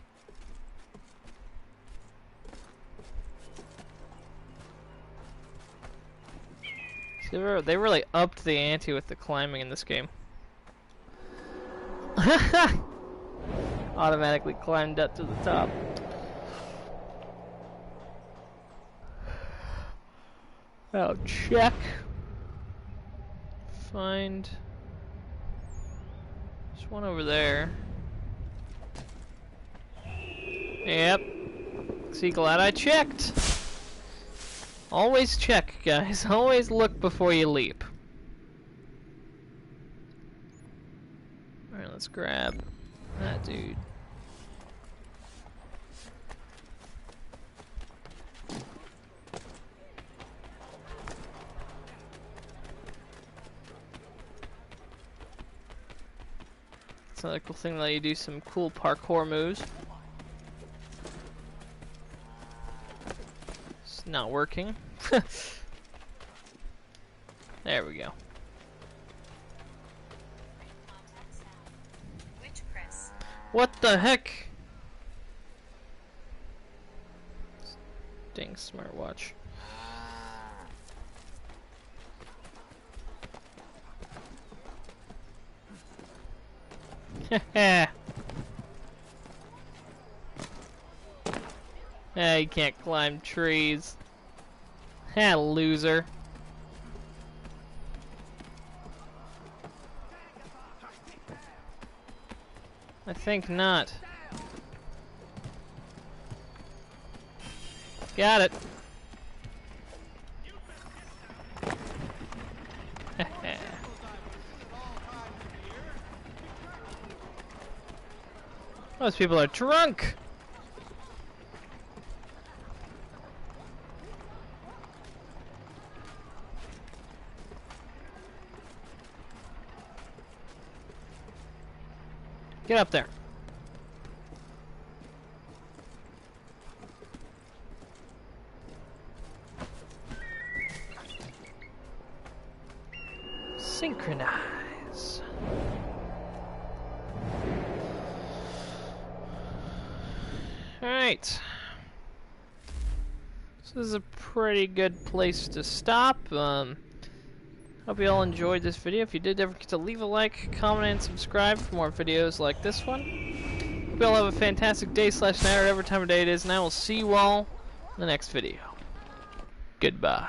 See, they really upped the ante with the climbing in this game. Automatically climbed up to the top. Oh, check. Find. There's one over there. Yep. See, glad I checked. Always check, guys. Always look before you leap. Alright, let's grab that dude. It's another cool thing that you do some cool parkour moves. Not working. There we go. What the heck? Dang smartwatch. Yeah, you can't climb trees. Ha, loser. I think not. Got it. Those people are drunk. Get up there. Synchronize. Alright. So this is a pretty good place to stop. Hope you all enjoyed this video. If you did, don't forget to leave a like, comment, and subscribe for more videos like this one. Hope you all have a fantastic day / night, or whatever time of day it is, and I will see you all in the next video. Goodbye.